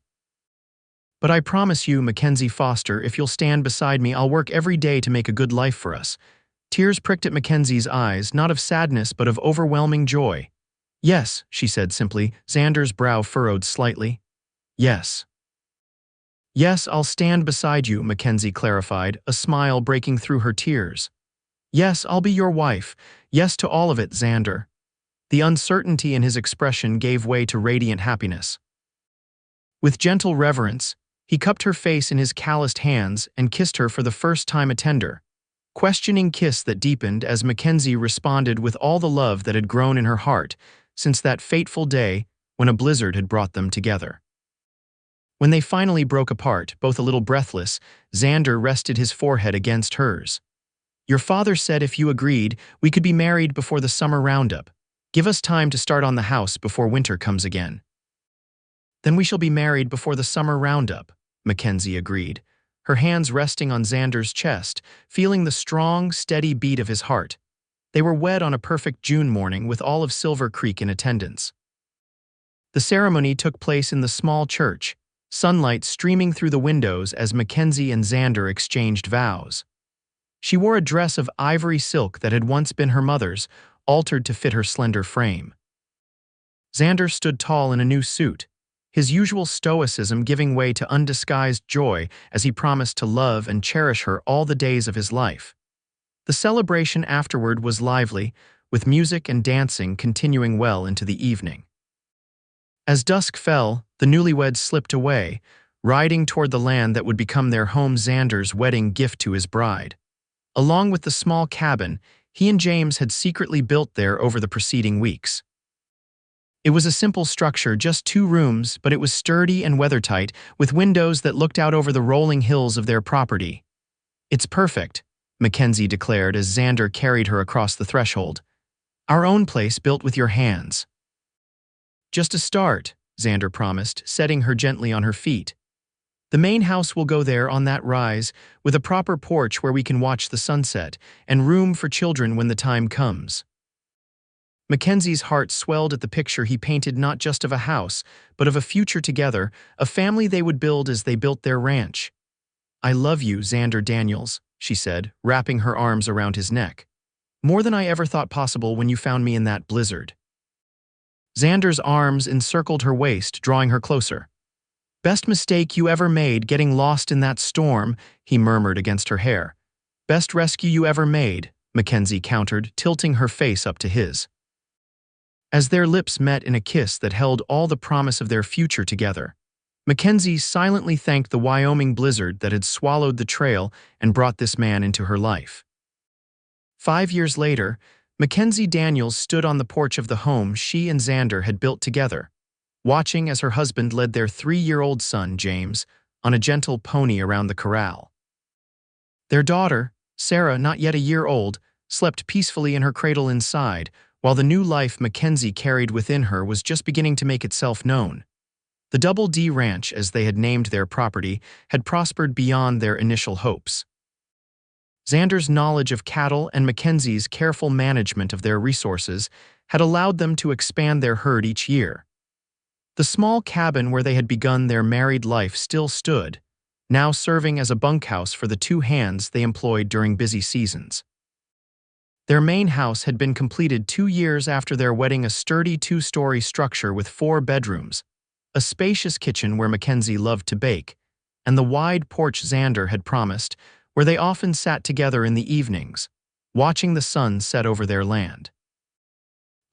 But I promise you, Mackenzie Foster, if you'll stand beside me, I'll work every day to make a good life for us." Tears pricked at Mackenzie's eyes, not of sadness but of overwhelming joy. "Yes," she said simply, Xander's brow furrowed slightly. "Yes. Yes, I'll stand beside you," Mackenzie clarified, a smile breaking through her tears. "Yes, I'll be your wife. Yes to all of it, Xander." The uncertainty in his expression gave way to radiant happiness. With gentle reverence, he cupped her face in his calloused hands and kissed her for the first time, a tender, questioning kiss that deepened as Mackenzie responded with all the love that had grown in her heart since that fateful day when a blizzard had brought them together. When they finally broke apart, both a little breathless, Xander rested his forehead against hers. "Your father said if you agreed, we could be married before the summer roundup. Give us time to start on the house before winter comes again." "Then we shall be married before the summer roundup," Mackenzie agreed, her hands resting on Xander's chest, feeling the strong, steady beat of his heart. They were wed on a perfect June morning with all of Silver Creek in attendance. The ceremony took place in the small church, sunlight streaming through the windows as Mackenzie and Xander exchanged vows. She wore a dress of ivory silk that had once been her mother's, altered to fit her slender frame. Xander stood tall in a new suit, his usual stoicism giving way to undisguised joy as he promised to love and cherish her all the days of his life. The celebration afterward was lively, with music and dancing continuing well into the evening. As dusk fell, the newlyweds slipped away, riding toward the land that would become their home, Xander's wedding gift to his bride. Along with the small cabin he and James had secretly built there over the preceding weeks. It was a simple structure, just 2 rooms, but it was sturdy and weathertight, with windows that looked out over the rolling hills of their property. "It's perfect," Mackenzie declared as Xander carried her across the threshold. "Our own place built with your hands." "Just a start," Xander promised, setting her gently on her feet. "The main house will go there on that rise, with a proper porch where we can watch the sunset, and room for children when the time comes." Mackenzie's heart swelled at the picture he painted, not just of a house, but of a future together, a family they would build as they built their ranch. "I love you, Xander Daniels," she said, wrapping her arms around his neck. "More than I ever thought possible when you found me in that blizzard." Xander's arms encircled her waist, drawing her closer. "Best mistake you ever made, getting lost in that storm," he murmured against her hair. "Best rescue you ever made," Mackenzie countered, tilting her face up to his. As their lips met in a kiss that held all the promise of their future together, Mackenzie silently thanked the Wyoming blizzard that had swallowed the trail and brought this man into her life. 5 years later, Mackenzie Daniels stood on the porch of the home she and Xander had built together, watching as her husband led their 3-year-old son, James, on a gentle pony around the corral. Their daughter, Sarah, not yet a year old, slept peacefully in her cradle inside, while the new life Mackenzie carried within her was just beginning to make itself known. The Double D Ranch, as they had named their property, had prospered beyond their initial hopes. Xander's knowledge of cattle and Mackenzie's careful management of their resources had allowed them to expand their herd each year. The small cabin where they had begun their married life still stood, now serving as a bunkhouse for the 2 hands they employed during busy seasons. Their main house had been completed 2 years after their wedding, a sturdy 2-story structure with 4 bedrooms, a spacious kitchen where Mackenzie loved to bake, and the wide porch Xander had promised, where they often sat together in the evenings, watching the sun set over their land.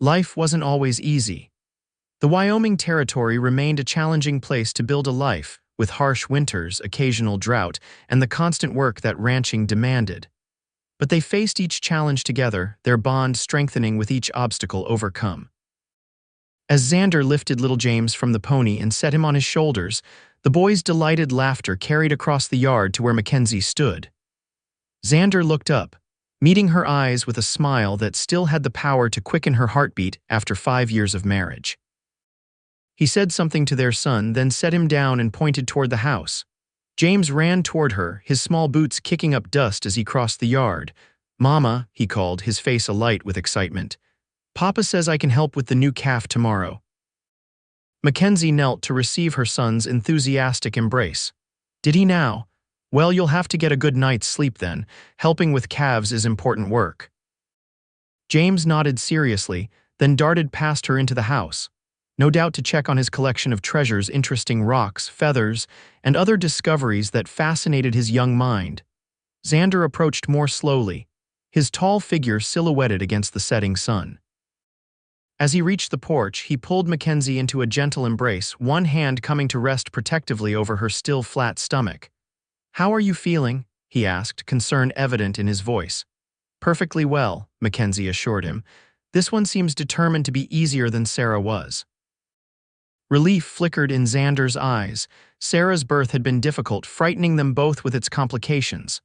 Life wasn't always easy. The Wyoming Territory remained a challenging place to build a life, with harsh winters, occasional drought, and the constant work that ranching demanded. But they faced each challenge together, their bond strengthening with each obstacle overcome. As Xander lifted little James from the pony and set him on his shoulders, the boy's delighted laughter carried across the yard to where Mackenzie stood. Xander looked up, meeting her eyes with a smile that still had the power to quicken her heartbeat after 5 years of marriage. He said something to their son, then set him down and pointed toward the house. James ran toward her, his small boots kicking up dust as he crossed the yard. "Mama," he called, his face alight with excitement. "Papa says I can help with the new calf tomorrow." Mackenzie knelt to receive her son's enthusiastic embrace. "Did he now? Well, you'll have to get a good night's sleep then. Helping with calves is important work." James nodded seriously, then darted past her into the house, no doubt to check on his collection of treasures, interesting rocks, feathers, and other discoveries that fascinated his young mind. Xander approached more slowly, his tall figure silhouetted against the setting sun. As he reached the porch, he pulled Mackenzie into a gentle embrace, one hand coming to rest protectively over her still flat stomach. "How are you feeling?" he asked, concern evident in his voice. "Perfectly well," Mackenzie assured him. "This one seems determined to be easier than Sarah was." Relief flickered in Xander's eyes. Sarah's birth had been difficult, frightening them both with its complications.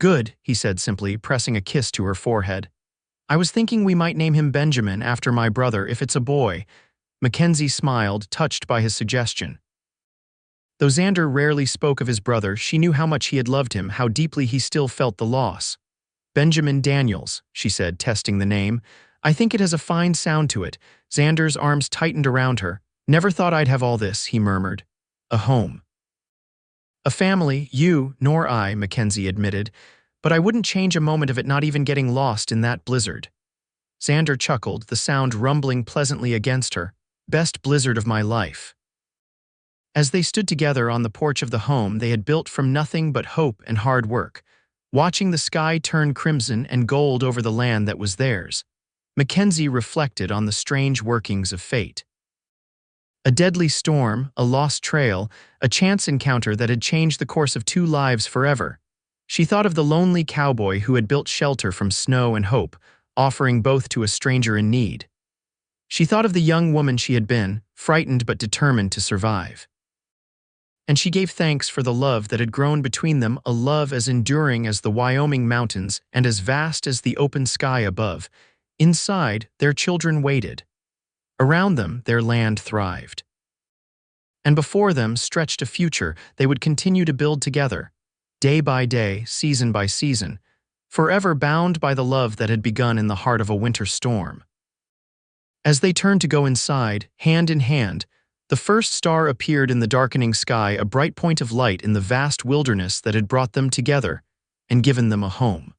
"Good," he said simply, pressing a kiss to her forehead. "I was thinking we might name him Benjamin after my brother if it's a boy." Mackenzie smiled, touched by his suggestion. Though Xander rarely spoke of his brother, she knew how much he had loved him, how deeply he still felt the loss. "Benjamin Daniels," she said, testing the name. "I think it has a fine sound to it." Xander's arms tightened around her. "Never thought I'd have all this," he murmured. "A home. A family, you nor I," Mackenzie admitted, "but I wouldn't change a moment of it, not even getting lost in that blizzard." Xander chuckled, the sound rumbling pleasantly against her. "Best blizzard of my life." As they stood together on the porch of the home they had built from nothing but hope and hard work, watching the sky turn crimson and gold over the land that was theirs, Mackenzie reflected on the strange workings of fate. A deadly storm, a lost trail, a chance encounter that had changed the course of 2 lives forever. She thought of the lonely cowboy who had built shelter from snow and hope, offering both to a stranger in need. She thought of the young woman she had been, frightened but determined to survive. And she gave thanks for the love that had grown between them, a love as enduring as the Wyoming mountains and as vast as the open sky above. Inside, their children waited. Around them, their land thrived. And before them stretched a future they would continue to build together, day by day, season by season, forever bound by the love that had begun in the heart of a winter storm. As they turned to go inside, hand in hand, the first star appeared in the darkening sky, a bright point of light in the vast wilderness that had brought them together and given them a home.